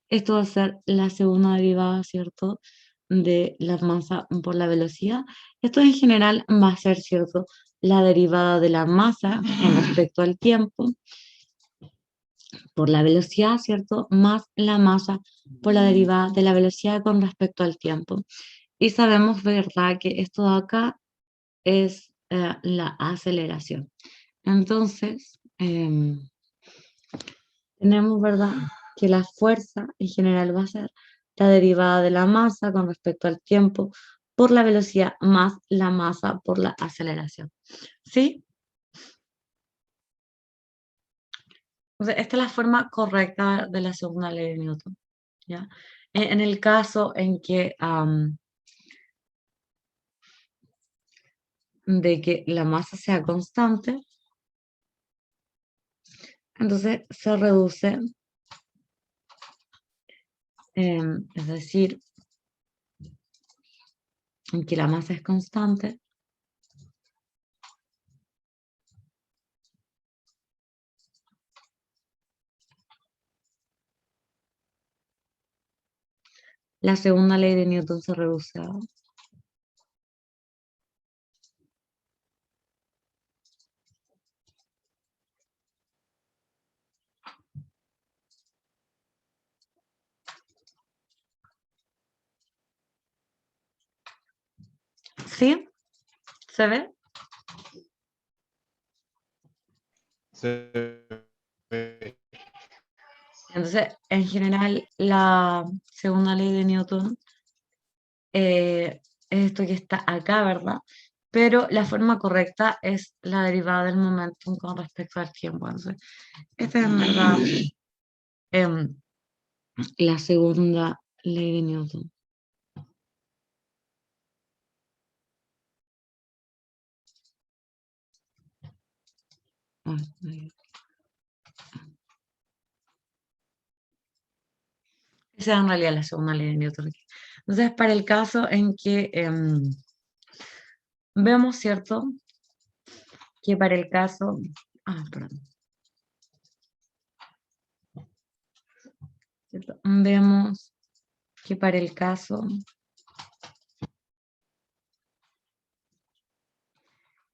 Esto va a ser la segunda derivada, ¿cierto? De la masa por la velocidad. Esto en general va a ser, ¿cierto? La derivada de la masa con respecto al tiempo por la velocidad, ¿cierto? Más la masa por la derivada de la velocidad con respecto al tiempo. Y sabemos, ¿verdad?, que esto de acá es la aceleración. Entonces, tenemos, ¿verdad?, que la fuerza en general va a ser la derivada de la masa con respecto al tiempo por la velocidad más la masa por la aceleración. ¿Sí? Entonces, esta es la forma correcta de la segunda ley de Newton. ¿Ya? En el caso en que de que la masa sea constante, entonces se reduce, es decir, en que la masa es constante, la segunda ley de Newton se reduce a... ¿Sí? ¿Se ve? Entonces, en general, la segunda ley de Newton es esto que está acá, ¿verdad? Pero la forma correcta es la derivada del momentum con respecto al tiempo. Entonces, esta es en verdad la segunda ley de Newton. Esa es en realidad la segunda ley de Newton. Entonces, para el caso en que vemos, ¿cierto? Que para el caso... perdón. ¿Cierto? Vemos que para el caso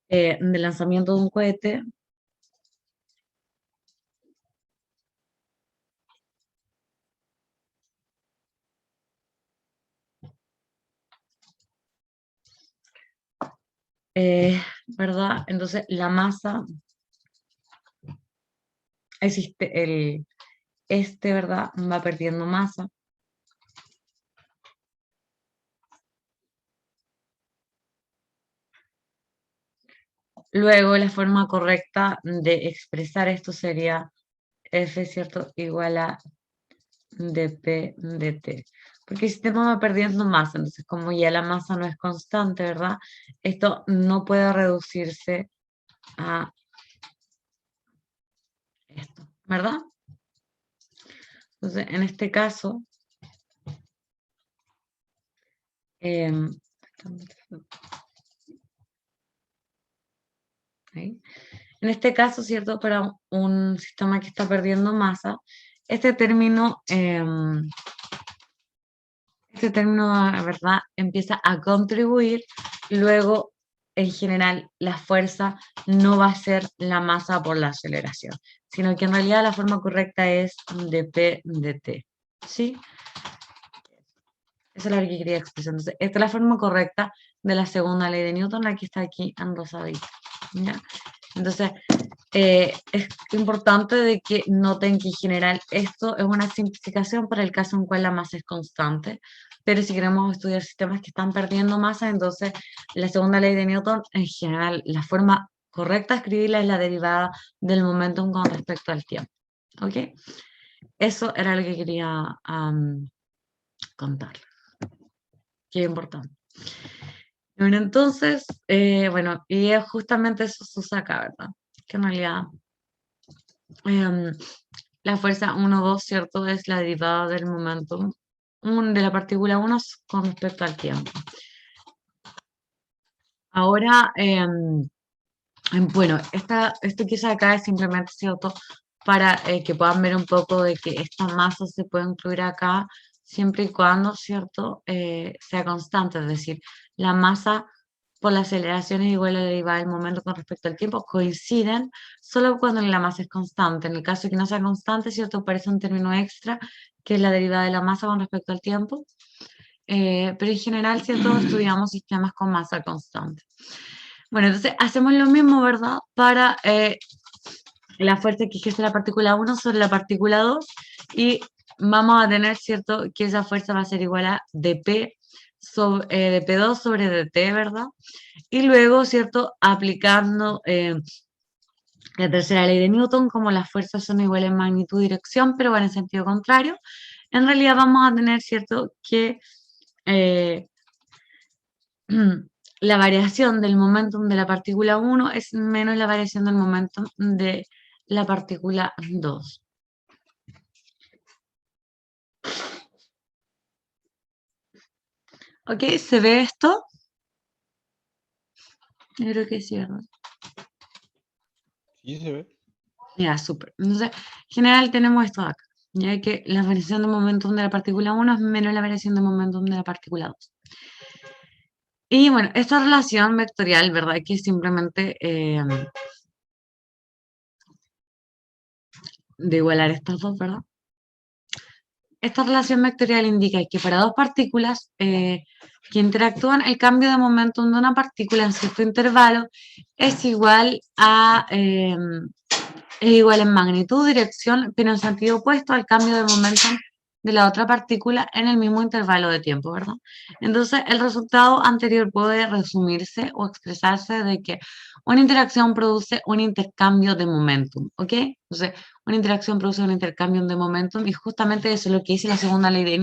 de lanzamiento de un cohete, ¿verdad? Entonces la masa existe, ¿verdad? Va perdiendo masa. Luego la forma correcta de expresar esto sería F, ¿cierto? Igual a dp dt. Porque el sistema va perdiendo masa, entonces como ya la masa no es constante, ¿verdad? Esto no puede reducirse a esto, ¿verdad? Entonces, en este caso, ahí. En este caso, ¿cierto? Para un sistema que está perdiendo masa, este término, ¿verdad? Empieza a contribuir, luego, en general, la fuerza no va a ser la masa por la aceleración, sino que en realidad la forma correcta es dp dt, ¿sí? Esa es la que quería expresar. Entonces, esta es la forma correcta de la segunda ley de Newton, la que está aquí en rosadito, ¿ya? Entonces, es importante de que noten que en general esto es una simplificación para el caso en cual la masa es constante, pero si queremos estudiar sistemas que están perdiendo masa, entonces la segunda ley de Newton, en general, la forma correcta de escribirla es la derivada del momentum con respecto al tiempo, ¿ok? Eso era lo que quería contar, que es importante. Bueno, entonces, bueno, y es justamente eso se saca, ¿verdad? Que en realidad la fuerza 1, 2, ¿cierto? Es la derivada del momentum de la partícula 1 con respecto al tiempo. Ahora, bueno, esto que hice acá es simplemente, ¿cierto? Para que puedan ver un poco de que esta masa se puede incluir acá siempre y cuando, ¿cierto? Sea constante, es decir, la masa por la aceleración es igual a la derivada del momento con respecto al tiempo, coinciden solo cuando la masa es constante. En el caso de que no sea constante, ¿cierto? Aparece un término extra, que es la derivada de la masa con respecto al tiempo. Pero en general, ¿cierto? Estudiamos sistemas con masa constante. Bueno, entonces hacemos lo mismo, ¿verdad? Para la fuerza que ejerce la partícula 1 sobre la partícula 2 y vamos a tener, ¿cierto? Que esa fuerza va a ser igual a dp, dp2 sobre dt, ¿verdad? Y luego, ¿cierto? Aplicando la tercera ley de Newton, como las fuerzas son iguales en magnitud y dirección, pero van en sentido contrario, en realidad vamos a tener, ¿cierto? Que la variación del momentum de la partícula 1 es menos la variación del momentum de la partícula 2. ¿Ok? ¿Se ve esto? Yo creo que sí, ¿verdad? Sí, se ve. Ya, súper. Entonces, en general tenemos esto de acá, ya que la variación de momentum de la partícula 1 es menos la variación de momentum de la partícula 2. Y bueno, esta relación vectorial, ¿verdad? Que es simplemente de igualar estas dos, ¿verdad? Esta relación vectorial indica que para dos partículas que interactúan, el cambio de momentum de una partícula en cierto intervalo es igual a es igual en magnitud, dirección, pero en sentido opuesto al cambio de momentum de la otra partícula en el mismo intervalo de tiempo, ¿verdad? Entonces, el resultado anterior puede resumirse o expresarse de que una interacción produce un intercambio de momentum, ¿ok? Entonces, una interacción produce un intercambio de momentum y justamente eso es lo que dice la segunda ley de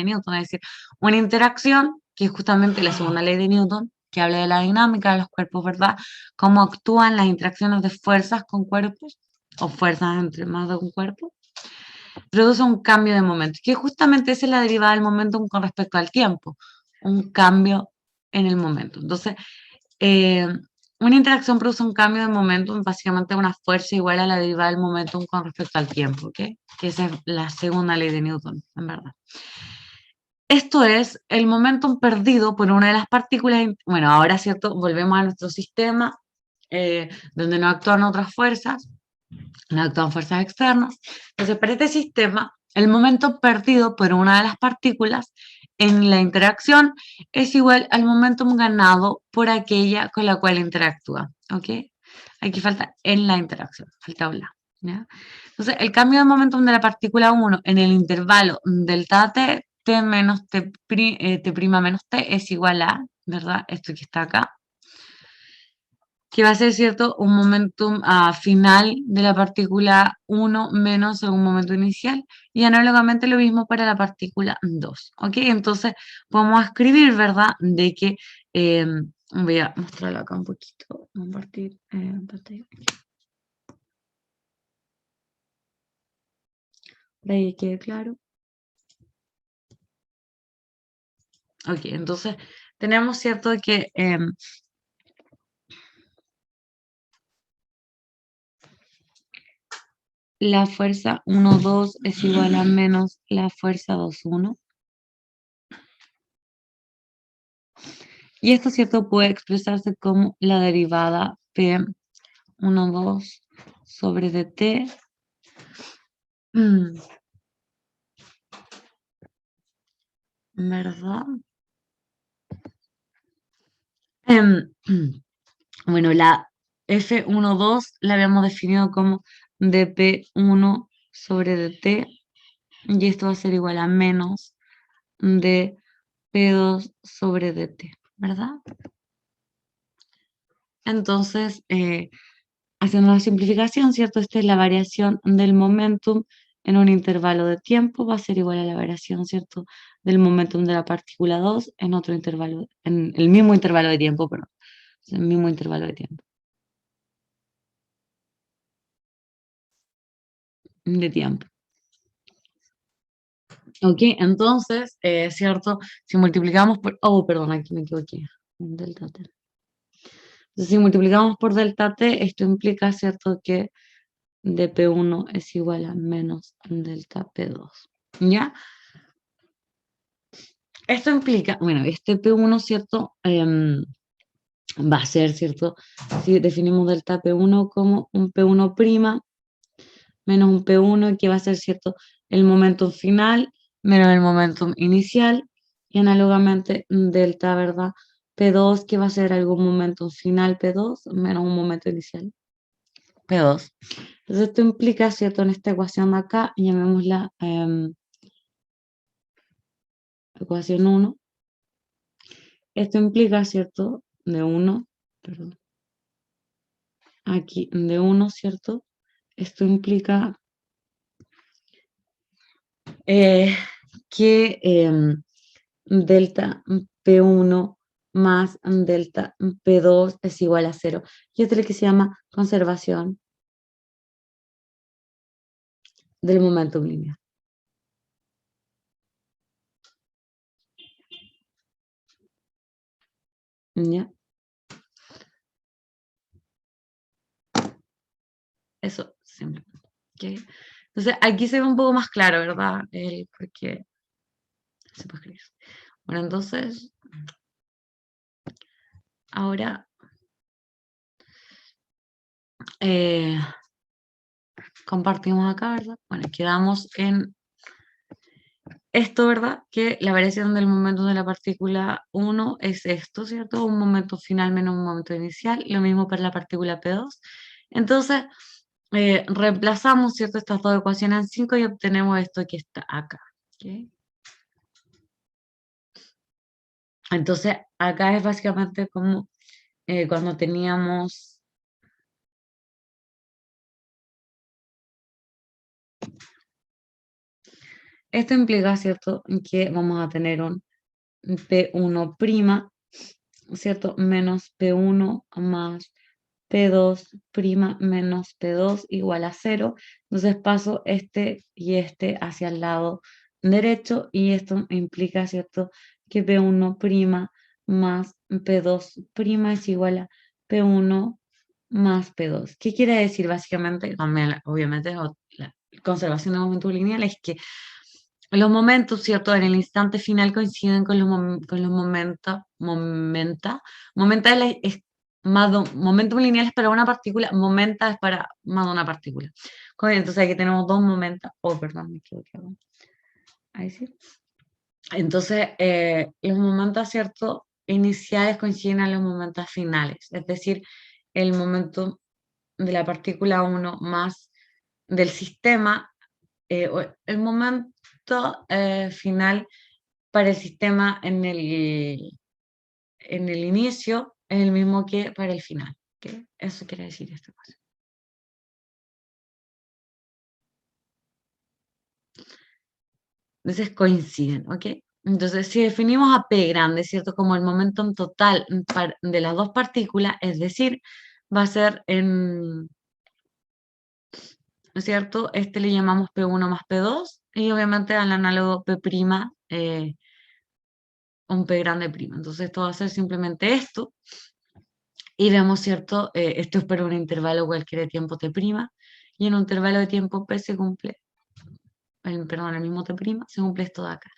Newton, es decir, una interacción, que es justamente la segunda ley de Newton, que habla de la dinámica de los cuerpos, ¿verdad? Cómo actúan las interacciones de fuerzas con cuerpos o fuerzas entre más de un cuerpo, produce un cambio de momento, que justamente esa es la derivada del momentum con respecto al tiempo, un cambio en el momento. Entonces, eh, una interacción produce un cambio de momentum, básicamente una fuerza igual a la derivada del momentum con respecto al tiempo, ¿ok? Que esa es la segunda ley de Newton, en verdad. Esto es el momentum perdido por una de las partículas. Bueno, ahora, ¿cierto? Volvemos a nuestro sistema, donde no actúan otras fuerzas, no actúan fuerzas externas. Entonces, para este sistema, el momento perdido por una de las partículas en la interacción es igual al momentum ganado por aquella con la cual interactúa, ¿ok? Aquí falta en la interacción, falta hablar, ¿ya? Entonces, el cambio de momentum de la partícula 1 en el intervalo delta t, t menos t', t' menos t es igual a, ¿verdad? Esto que está acá, que va a ser, ¿cierto?, un momentum final de la partícula 1 menos un momento inicial, y análogamente lo mismo para la partícula 2, ¿ok? Entonces, podemos escribir, ¿verdad?, de que, voy a mostrarlo acá un poquito, compartir pantalla, para que quede claro. Ok, entonces, tenemos, ¿cierto?, que la fuerza 1,2 es igual a menos la fuerza 2,1. Y esto, ¿cierto?, puede expresarse como la derivada P1,2 sobre dt. ¿Verdad? Bueno, la F1,2 la habíamos definido como dp1 sobre dt, y esto va a ser igual a menos de P2 sobre dt, ¿verdad? Entonces, haciendo una simplificación, ¿cierto? Esta es la variación del momentum en un intervalo de tiempo, va a ser igual a la variación, ¿cierto?, del momentum de la partícula 2 en otro intervalo, en el mismo intervalo de tiempo, perdón, el mismo intervalo de tiempo. Ok, entonces, ¿cierto? Si multiplicamos por, oh, perdón, aquí me equivoqué, delta t. Entonces, si multiplicamos por delta t, esto implica, ¿cierto?, que dp1 es igual a menos delta p2, ¿ya? Esto implica, bueno, este P1, ¿cierto? Va a ser, ¿cierto? Si definimos delta P1 como un P1' menos un P1, que va a ser, ¿cierto?, el momentum final menos el momentum inicial, y análogamente delta, ¿verdad?, P2, que va a ser algún momentum final P2 menos un momento inicial P2. Entonces esto implica, ¿cierto?, en esta ecuación de acá, llamémosla ecuación 1, esto implica, ¿cierto?, de 1, perdón, aquí de 1, ¿cierto? Esto implica que delta P1 más delta P2 es igual a 0. Y esto es lo que se llama conservación del momentum lineal. ¿Ya? Eso, simplemente. ¿Okay? Entonces, aquí se ve un poco más claro, ¿verdad? Porque se puede escribir. Bueno, entonces, ahora compartimos acá, ¿verdad? Bueno, quedamos en esto, ¿verdad? Que la variación del momento de la partícula 1 es esto, ¿cierto? Un momento final menos un momento inicial. Lo mismo para la partícula P2. Entonces, reemplazamos, ¿cierto?, estas dos ecuaciones en 5 y obtenemos esto que está acá. ¿Okay? Entonces, acá es básicamente como cuando teníamos... Esto implica, ¿cierto?, que vamos a tener un P1', ¿cierto?, menos P1 más P2' menos P2 igual a 0. Entonces paso este y este hacia el lado derecho, y esto implica, ¿cierto?, que P1' más P2' es igual a P1 más P2. ¿Qué quiere decir básicamente? Obviamente, la conservación de momento lineal es que los momentos, ¿cierto? En el instante final coinciden con los momenta es momentum lineal es para una partícula, momenta es para más de una partícula. Entonces aquí tenemos dos momentos, perdón, me equivoqué. Ahí sí. Entonces, los momentos, ¿cierto? Iniciales coinciden a los momentos finales, es decir, el momento de la partícula 1 más del sistema, el momento final para el sistema en el inicio es el mismo que para el final. ¿Okay? Eso quiere decir esta cosa. Entonces coinciden, ¿ok? Entonces, si definimos a P grande, ¿cierto? Como el momentum total de las dos partículas, es decir, va a ser ¿no es cierto? Este le llamamos P1 más P2 y obviamente al análogo P', un P grande prima. Entonces, esto va a ser simplemente esto. Y vemos, ¿cierto? Esto es para un intervalo cualquier de tiempo T', y en un intervalo de tiempo P se cumple, perdón, el mismo T', se cumple esto de acá.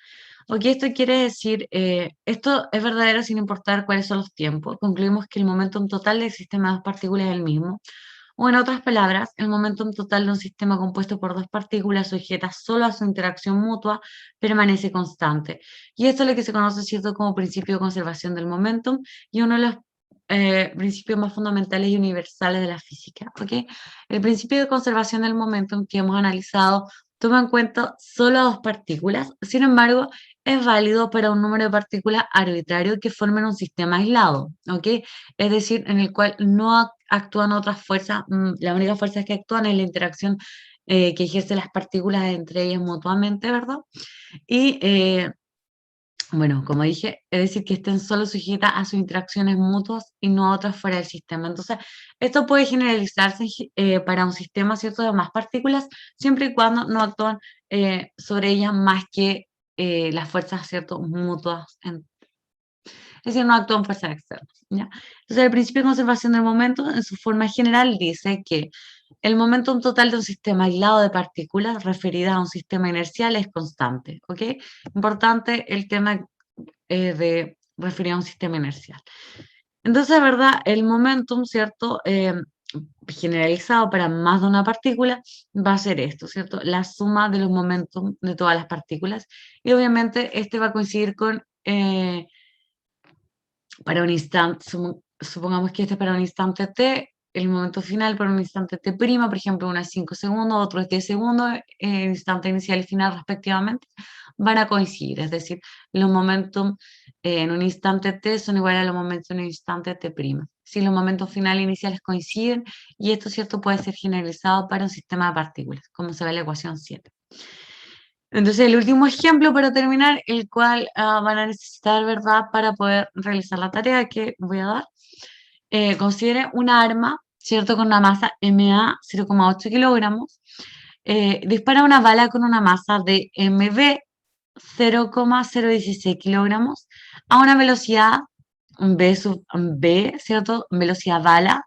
Ok, esto quiere decir, esto es verdadero sin importar cuáles son los tiempos. Concluimos que el momentum total del sistema de dos partículas es el mismo. O en otras palabras, el momentum total de un sistema compuesto por dos partículas sujetas solo a su interacción mutua permanece constante. Y esto es lo que se conoce, ¿cierto?, como principio de conservación del momentum y uno de los principios más fundamentales y universales de la física. ¿Ok? El principio de conservación del momentum que hemos analizado toma en cuenta solo a dos partículas, sin embargo, es válido para un número de partículas arbitrario que formen un sistema aislado, ¿ok? Es decir, en el cual no actúan otras fuerzas, la única fuerza que actúan es la interacción que ejercen las partículas entre ellas mutuamente, ¿verdad? Y bueno, como dije, es decir, que estén solo sujetas a sus interacciones mutuas y no a otras fuera del sistema. Entonces, esto puede generalizarse para un sistema, ¿cierto?, de más partículas, siempre y cuando no actúan sobre ellas más que las fuerzas, ¿cierto?, mutuas. Es decir, no actúan fuerzas externas. ¿Ya? Entonces, el principio de conservación del momento, en su forma general, dice que el momento total de un sistema aislado de partículas referidas a un sistema inercial es constante. ¿Ok? Importante el tema de referir a un sistema inercial. Entonces, de verdad, el momentum, ¿cierto? Generalizado para más de una partícula va a ser esto, ¿cierto? La suma de los momentum de todas las partículas. Y obviamente este va a coincidir con, para un instante, supongamos que este es para un instante t, el momento final para un instante t', por ejemplo, uno es 5 segundos, otro es 10 segundos, el instante inicial y final respectivamente, van a coincidir, es decir, los momentum en un instante t son iguales a los momentos en un instante t'. Si los momentos finales e iniciales coinciden, y esto, ¿cierto?, puede ser generalizado para un sistema de partículas, como se ve en la ecuación 7. Entonces, el último ejemplo para terminar, el cual van a necesitar, ¿verdad?, para poder realizar la tarea que voy a dar. Considere una arma, ¿cierto?, con una masa MA 0,8 kilogramos. Dispara una bala con una masa de MB 0,016 kilogramos a una velocidad B, ¿cierto?, velocidad bala,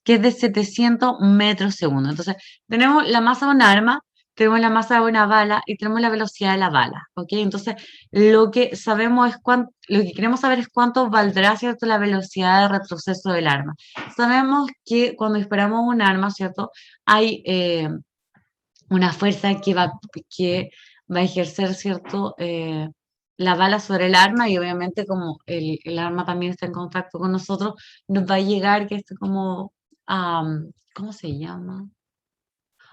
que es de 700 metros segundo. Entonces, tenemos la masa de un arma, tenemos la masa de una bala y tenemos la velocidad de la bala, ¿ok? Entonces, lo que sabemos es lo que queremos saber es cuánto valdrá, ¿cierto?, la velocidad de retroceso del arma. Sabemos que cuando disparamos un arma, ¿cierto?, hay una fuerza que va a ejercer, ¿cierto?, la bala sobre el arma y obviamente como el arma también está en contacto con nosotros, nos va a llegar que esto como, ¿cómo se llama?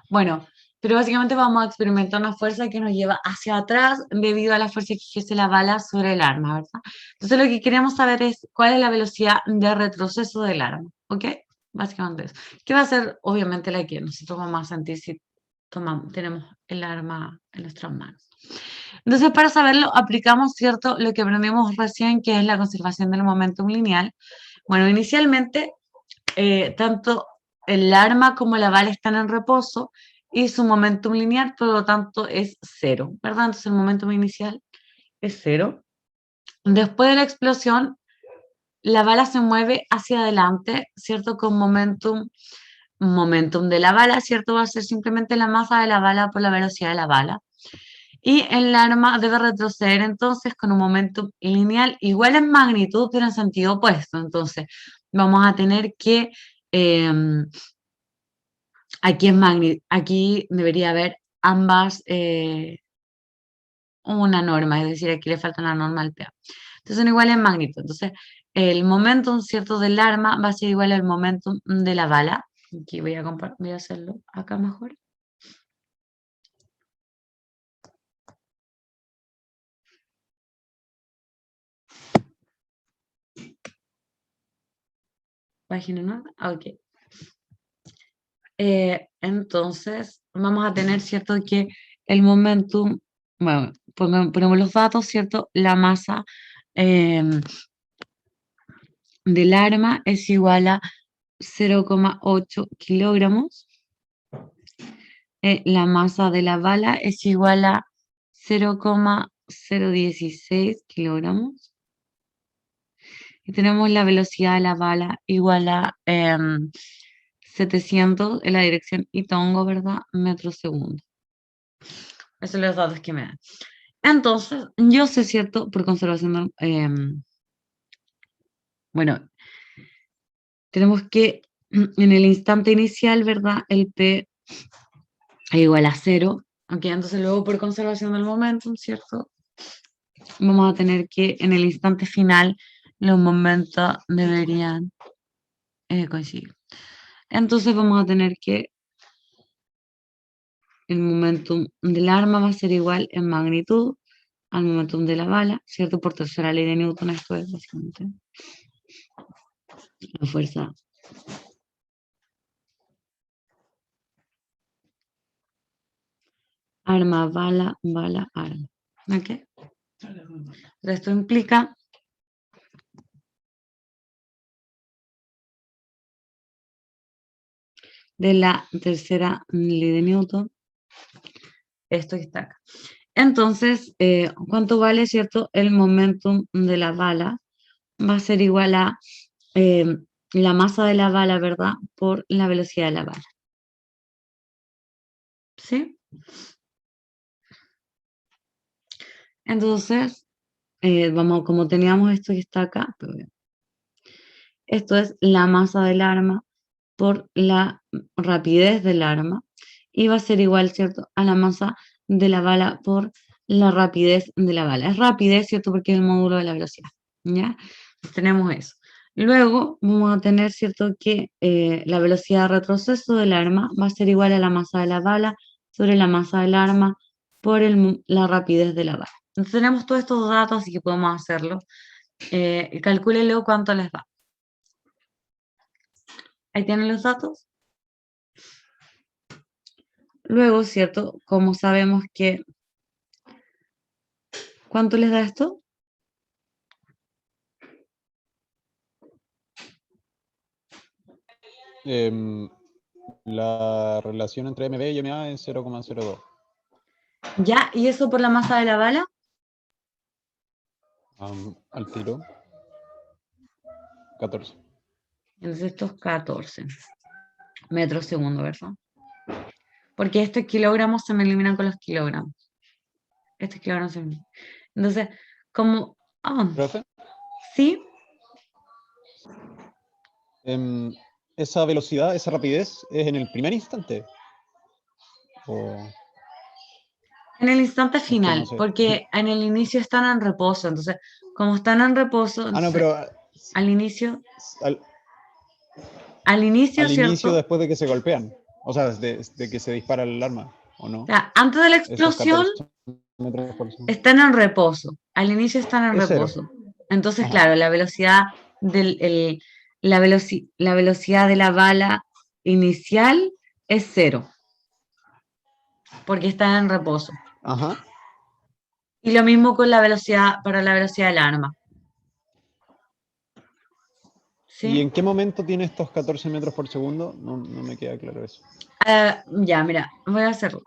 Bueno, pero básicamente vamos a experimentar una fuerza que nos lleva hacia atrás debido a la fuerza que ejerce la bala sobre el arma, ¿verdad? Entonces lo que queremos saber es cuál es la velocidad de retroceso del arma, ¿ok? Básicamente eso. Que va a ser obviamente la que nosotros vamos a sentir si tenemos el arma en nuestras manos. Entonces, para saberlo, aplicamos, ¿cierto?, lo que aprendimos recién, que es la conservación del momentum lineal. Bueno, inicialmente, tanto el arma como la bala están en reposo y su momentum lineal, por lo tanto, es cero, ¿verdad? Entonces, el momentum inicial es cero. Después de la explosión, la bala se mueve hacia adelante, ¿cierto?, con momentum de la bala, ¿cierto? Va a ser simplemente la masa de la bala por la velocidad de la bala. Y el arma debe retroceder entonces con un momentum lineal igual en magnitud, pero en sentido opuesto. Entonces, vamos a tener que aquí debería haber ambas, una norma, es decir, aquí le falta una norma al PA. Entonces son iguales en magnitud. Entonces, el momentum, ¿cierto?, del arma va a ser igual al momentum de la bala. Aquí voy a hacerlo acá mejor. Página 9. Ok. Entonces, vamos a tener, ¿cierto?, que el momentum, bueno, ponemos los datos, ¿cierto? La masa del arma es igual a 0,8 kilogramos. La masa de la bala es igual a 0,016 kilogramos. Y tenemos la velocidad de la bala igual a 700 en la dirección Itongo, ¿verdad? Metros segundo. Esos son los datos que me dan. Entonces, yo sé, ¿cierto? Por conservación, bueno, tenemos que en el instante inicial, ¿verdad? El P es igual a 0. Ok, entonces luego por conservación del momentum, ¿cierto? Vamos a tener que en el instante final los momentos deberían coincidir. Entonces vamos a tener que el momentum del arma va a ser igual en magnitud al momentum de la bala, ¿cierto? Por tercera ley de Newton, esto es básicamente la fuerza. Arma, bala, bala, arma. ¿Ok? Esto implica de la tercera ley de Newton, esto que está acá. Entonces, ¿cuánto vale, cierto? El momentum de la bala va a ser igual a la masa de la bala, ¿verdad? Por la velocidad de la bala. ¿Sí? Entonces, vamos, como teníamos esto que está acá, esto es la masa del arma por la rapidez del arma y va a ser igual, ¿cierto?, a la masa de la bala por la rapidez de la bala. Es rapidez, ¿cierto?, porque es el módulo de la velocidad, ¿ya? Pues tenemos eso. Luego vamos a tener, ¿cierto?, que la velocidad de retroceso del arma va a ser igual a la masa de la bala sobre la masa del arma por la rapidez de la bala. Entonces tenemos todos estos datos, así que podemos hacerlo. Calcúlenlo cuánto les da. Ahí tienen los datos. Luego, ¿cierto? Como sabemos que... ¿Cuánto les da esto? La relación entre MB y MA es 0,02. ¿Ya? ¿Y eso por la masa de la bala? Al tiro. 14. Entonces esto es 14 metros segundo, ¿verdad? Porque estos kilogramos se me eliminan con los kilogramos. Estos kilogramos se me eliminan. Entonces, como... ¿Profe? ¿Sí? Esa velocidad, esa rapidez, ¿es en el primer instante? ¿O...? En el instante Es que final, no sé. porque en el inicio están en reposo. Entonces, como están en reposo, Ah, no, entonces, pero al inicio, al inicio ¿cierto? después de que se golpean. O sea, de que se dispara el arma, ¿o no? O sea, antes de la Esos explosión 14 metros por segundo. están en reposo. Al inicio están en Es cero. reposo. Entonces, Ajá. claro, la velocidad la velocidad de la bala inicial es 0, porque está en reposo. Ajá. Y lo mismo con la velocidad, para la velocidad del arma. ¿Y ¿Sí? en qué momento tiene estos 14 metros por segundo? No, no me queda claro eso. Ya, mira, voy a hacerlo.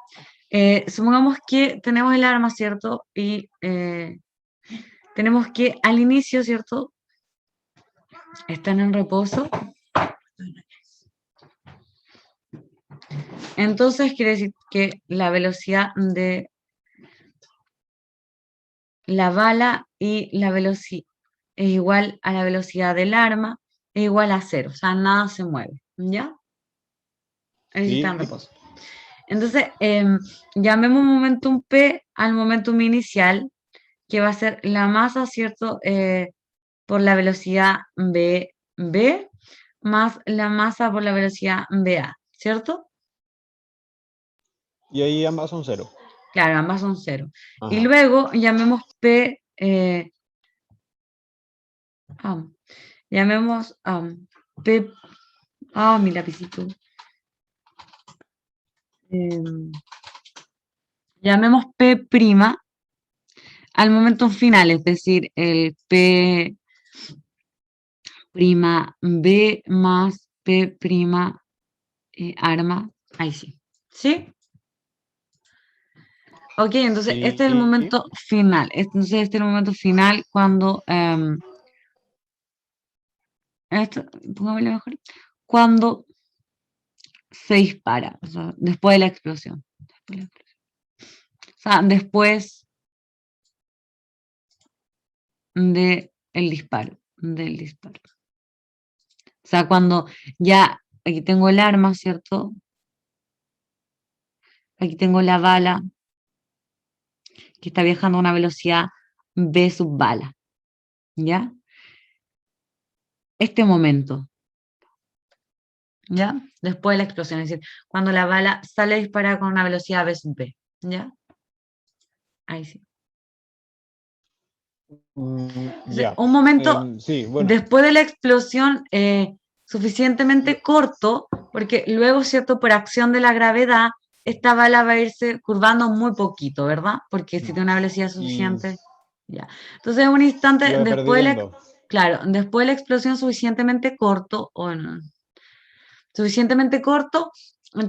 Supongamos que tenemos el arma, ¿cierto? Y tenemos que al inicio, ¿cierto? Están en reposo. Entonces quiere decir que la velocidad de la bala y la velocidad es igual a la velocidad del arma, es igual a cero, o sea, nada se mueve, ¿ya? Ahí sí está en Sí, reposo. Entonces, llamemos momentum P al momentum inicial, que va a ser la masa, ¿cierto? Por la velocidad b más la masa por la velocidad va, ¿cierto? y ahí ambas son cero. Claro, ambas son cero. Y Ajá. luego llamemos P, llamemos P, mi lapicito. Llamemos P' al momento final, es decir, el P' B más P' arma, ahí sí. ¿Sí? Ok, entonces este es el Sí, momento final. Entonces este es el momento final cuando, pongámosle mejor, cuando se dispara, o sea, después de la explosión. O sea, después del disparo. O sea, cuando ya aquí tengo el arma, ¿cierto? Aquí tengo la bala que está viajando a una velocidad v sub bala, ¿ya? Este momento, ¿ya? Después de la explosión, es decir, cuando la bala sale disparada con una velocidad v sub b, ¿ya? Ahí sí. Entonces, ya. un momento Sí, bueno. después de la explosión suficientemente corto, porque luego, ¿cierto? Por acción de la gravedad, esta bala va a irse curvando muy poquito, ¿verdad? Porque si tiene una velocidad Y suficiente, ya. Entonces, un instante iba después de perdiendo. claro, después de la explosión suficientemente corto, suficientemente corto,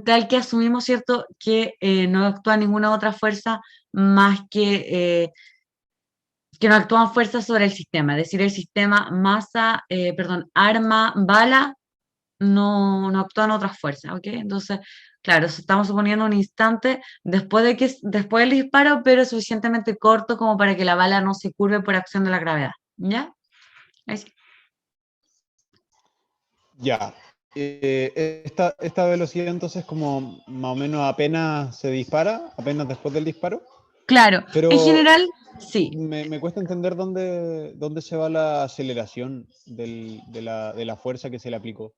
tal que asumimos, ¿cierto?, que no actúa ninguna otra fuerza más que no actúan fuerzas sobre el sistema, es decir, el sistema arma, bala, no actúan otras fuerzas, ¿ok? Entonces, claro, estamos suponiendo un instante después del disparo, pero suficientemente corto como para que la bala no se curve por acción de la gravedad, ¿ya? Ahí sí. Ya. Esta velocidad entonces como más o menos apenas se dispara, apenas después del disparo, Claro, en pero general, sí. me cuesta entender dónde se va la aceleración de la fuerza que se le aplicó.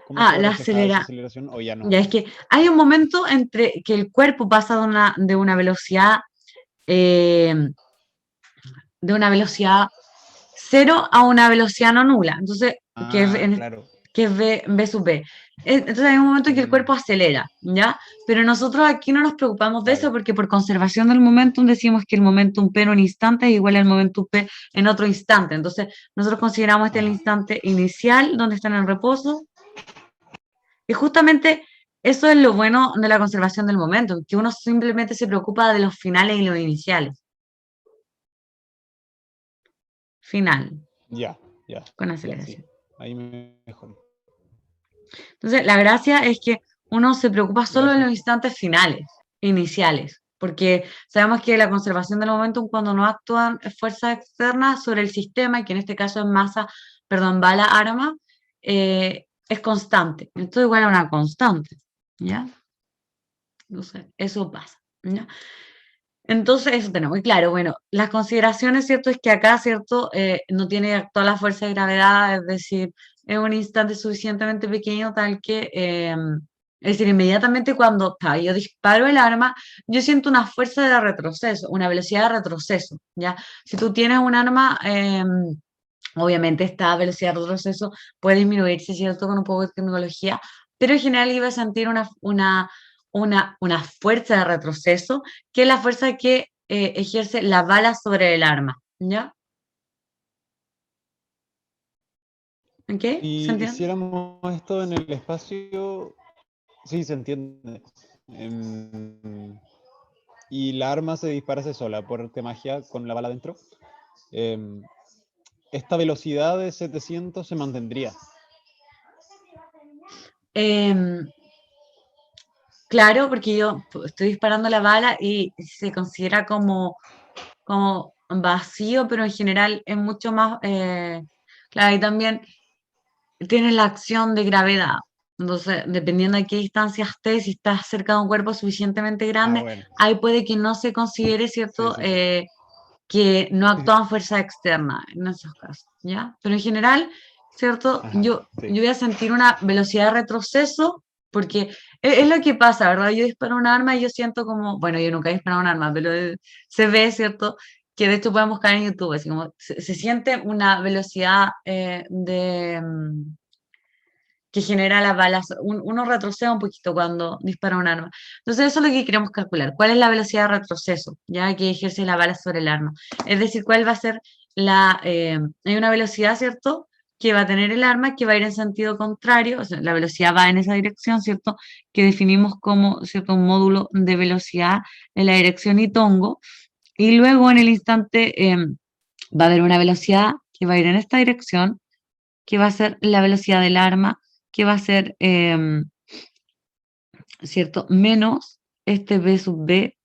¿Cómo se ve La reflejada esa acelera. aceleración o ya no? Ya es que hay un momento entre que el cuerpo pasa de una velocidad eh, de una velocidad cero a una velocidad no nula. Entonces, Ah, claro. que es v sub b. Entonces hay un momento en que el Mm, cuerpo acelera, ¿ya? Pero nosotros aquí no nos preocupamos de eso claro. porque por conservación del momentum decimos que el momentum p en un instante es igual al momentum p en otro instante. Entonces, nosotros consideramos este el Ajá. instante inicial donde están en reposo. Y justamente eso es lo bueno de la conservación del momentum, que uno simplemente se preocupa de los finales y los iniciales. Final, Ya, ya, con ya, sí. aceleración. Ahí mejor. Entonces, la gracia es que uno se preocupa solo de Gracias. los instantes finales, iniciales, porque sabemos que la conservación del momentum cuando no actúan fuerzas externas sobre el sistema, y que en este caso es bala, arma, es constante. Esto es igual a una constante, ¿ya? Entonces, eso pasa, ¿ya? Entonces, eso tenemos. Y claro, bueno, las consideraciones, ¿cierto? Es que acá, ¿cierto? No tiene toda la fuerza de gravedad, es decir, es un instante suficientemente pequeño tal que, es decir, inmediatamente cuando yo disparo el arma, yo siento una fuerza de retroceso, una velocidad de retroceso, ¿ya? Si tú tienes un arma, obviamente esta velocidad de retroceso puede disminuirse, ¿cierto? Con un poco de tecnología, pero en general iba a sentir una fuerza de retroceso, que es la fuerza que ejerce la bala sobre el arma, ¿ya? ¿Ok? ¿Se Si entiende? hiciéramos esto en el espacio, sí, se entiende. Y la arma se disparase sola por arte de magia con la bala dentro. em, Esta velocidad de 700 se mantendría. Em, claro, porque yo estoy disparando la bala y se considera como como vacío, pero en general es mucho más, claro, y también tiene la acción de gravedad. Entonces, dependiendo de qué distancia estés, si estás cerca de un cuerpo suficientemente Ah, grande, bueno. ahí puede que no se considere, Sí, ¿cierto? sí, sí. Que no actúan fuerza externa en esos casos, ¿ya? Pero en general, ¿cierto? Ajá, Yo sí. voy a sentir una velocidad de retroceso porque es lo que pasa, ¿verdad? Yo disparo un arma y yo siento como, bueno, yo nunca he disparado un arma, pero se ve, ¿cierto? Que de hecho podemos buscar en YouTube, así como se siente una velocidad que genera las balas, uno retrocede un poquito cuando dispara un arma. Entonces eso es lo que queremos calcular. ¿Cuál es la velocidad de retroceso ya que ejerce la bala sobre el arma? Es decir, cuál va a ser hay una velocidad, ¿cierto? Que va a tener el arma que va a ir en sentido contrario, o sea, la velocidad va en esa dirección, ¿cierto? Que definimos como, ¿cierto? Un módulo de velocidad en la dirección y tongo. Y luego en el instante va a haber una velocidad que va a ir en esta dirección, que va a ser la velocidad del arma, que va a ser, ¿cierto? Menos este B sub B,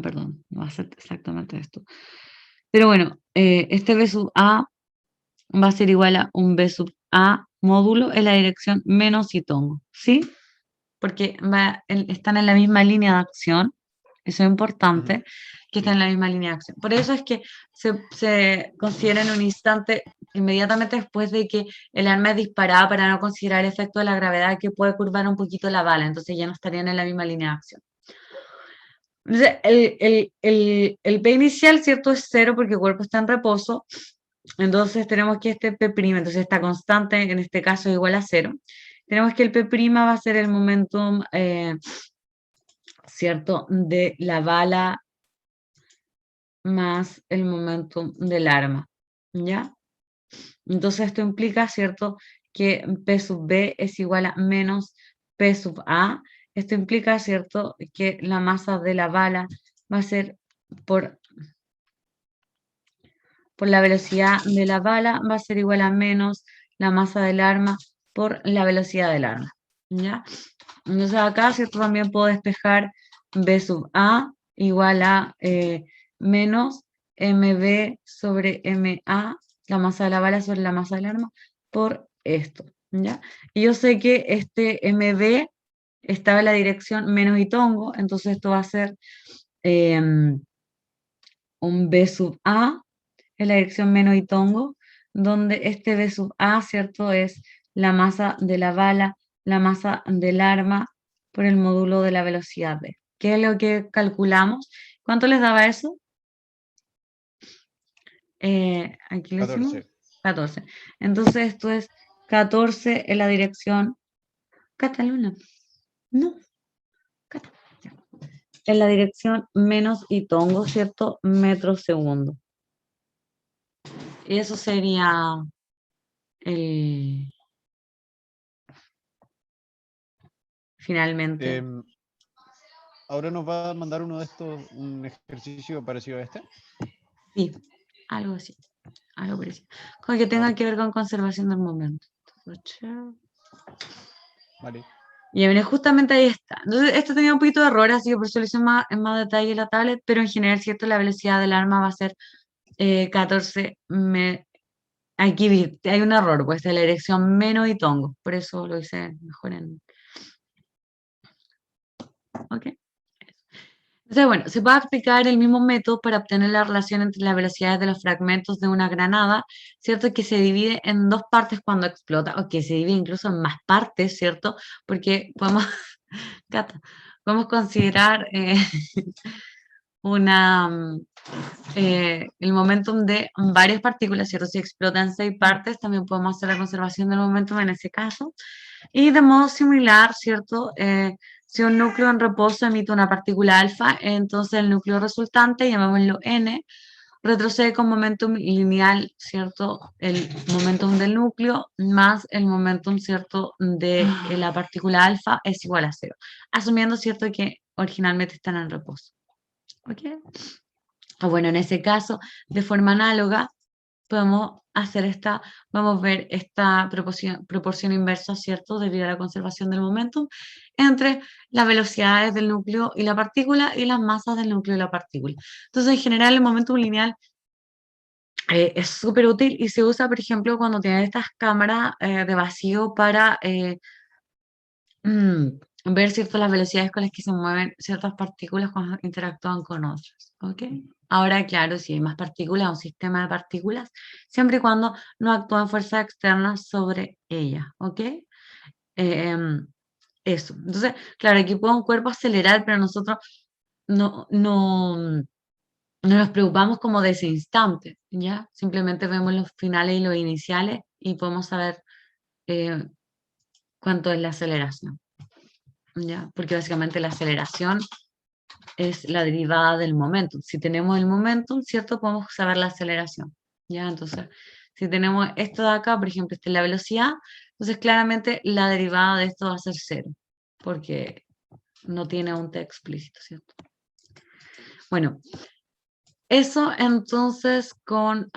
perdón, no va a ser exactamente esto. Pero bueno, este B sub A va a ser igual a un B sub A módulo en la dirección menos y tongo, ¿sí? Porque están en la misma línea de acción, eso es importante, Ujú, que están sí. en la misma línea de acción. Por eso es que se considera en un instante, inmediatamente después de que el arma es disparada, para no considerar el efecto de la gravedad que puede curvar un poquito la bala, entonces ya no estarían en la misma línea de acción. Entonces, el P inicial, ¿cierto? Es cero porque el cuerpo está en reposo, entonces tenemos que este P', entonces esta constante en este caso es igual a cero. Tenemos que el P' va a ser el momentum, ¿cierto? De la bala más el momentum del arma, ¿ya? Entonces esto implica, ¿cierto? Que P sub B es igual a menos P sub A. Esto implica, ¿cierto? Que la masa de la bala va a ser por, por la velocidad de la bala, va a ser igual a menos la masa del arma por la velocidad del arma, ¿ya? Entonces acá, ¿cierto? También puedo despejar B sub A igual a menos MB sobre MA, la masa de la bala sobre la masa del arma, por esto, ¿ya? Y yo sé que este MB estaba en la dirección menos y tongo, entonces esto va a ser un B sub A en la dirección menos y tongo, donde este B sub A, ¿cierto? Es la masa de la bala, la masa del arma por el módulo de la velocidad B. ¿Qué es lo que calculamos? ¿Cuánto les daba eso? Aquí lo hicimos. 14. 14. Entonces esto es 14 en la dirección Cataluña. No, en la dirección menos y tongo, ¿cierto? Metros segundo. Y eso sería el, finalmente. Ahora nos va a mandar uno de estos, un ejercicio parecido a este. Sí, algo así, algo parecido. Con que tenga Ok, que ver con conservación del momento. vale. Y mira, justamente ahí está. Entonces, esto tenía un poquito de error, así que por eso lo hice en más detalle en la tablet, pero en general, cierto, la velocidad del arma va a ser 14. Aquí hay un error, pues de la dirección menos y tongo, por eso lo hice mejor en. Ok. Entonces, bueno, se puede aplicar el mismo método para obtener la relación entre las velocidades de los fragmentos de una granada, ¿cierto? Que se divide en dos partes cuando explota, o que se divide incluso en más partes, ¿cierto? Porque podemos, Cata, podemos considerar el momentum de varias partículas, ¿cierto? Si explota en 6 partes, también podemos hacer la conservación del momentum en ese caso. Y de modo similar, ¿cierto? Si un núcleo en reposo emite una partícula alfa, entonces el núcleo resultante, llamémoslo n, retrocede con momentum lineal, ¿cierto? El momentum del núcleo más el momentum, ¿cierto? De la partícula alfa es igual a cero, asumiendo, ¿cierto? Que originalmente están en reposo. ¿Ok? O bueno, en ese caso, de forma análoga, podemos vamos a ver esta proporción inversa, ¿cierto? Debido a la conservación del momentum. entre las velocidades del núcleo y la partícula y las masas del núcleo y la partícula. Entonces, en general, el momentum lineal es súper útil y se usa, por ejemplo, cuando tienen estas cámaras de vacío para ver ciertas las velocidades con las que se mueven ciertas partículas cuando interactúan con otras, ¿ok? Ahora, claro, si hay más partículas, un sistema de partículas, siempre y cuando no actúen fuerzas externas sobre ellas, ¿ok? Eso. Entonces, claro, aquí puede un cuerpo acelerar, pero nosotros no nos preocupamos como de ese instante, ¿ya? Simplemente vemos los finales y los iniciales y podemos saber eh, cuánto es la aceleración, ¿ya? Porque básicamente la aceleración es la derivada del momentum. Si tenemos el momentum, ¿cierto? Podemos saber la aceleración, ¿ya? Entonces, si tenemos esto de acá, por ejemplo, esta es la velocidad, entonces claramente la derivada de esto va a ser 0, porque no tiene un t explícito, ¿cierto? Bueno, eso entonces con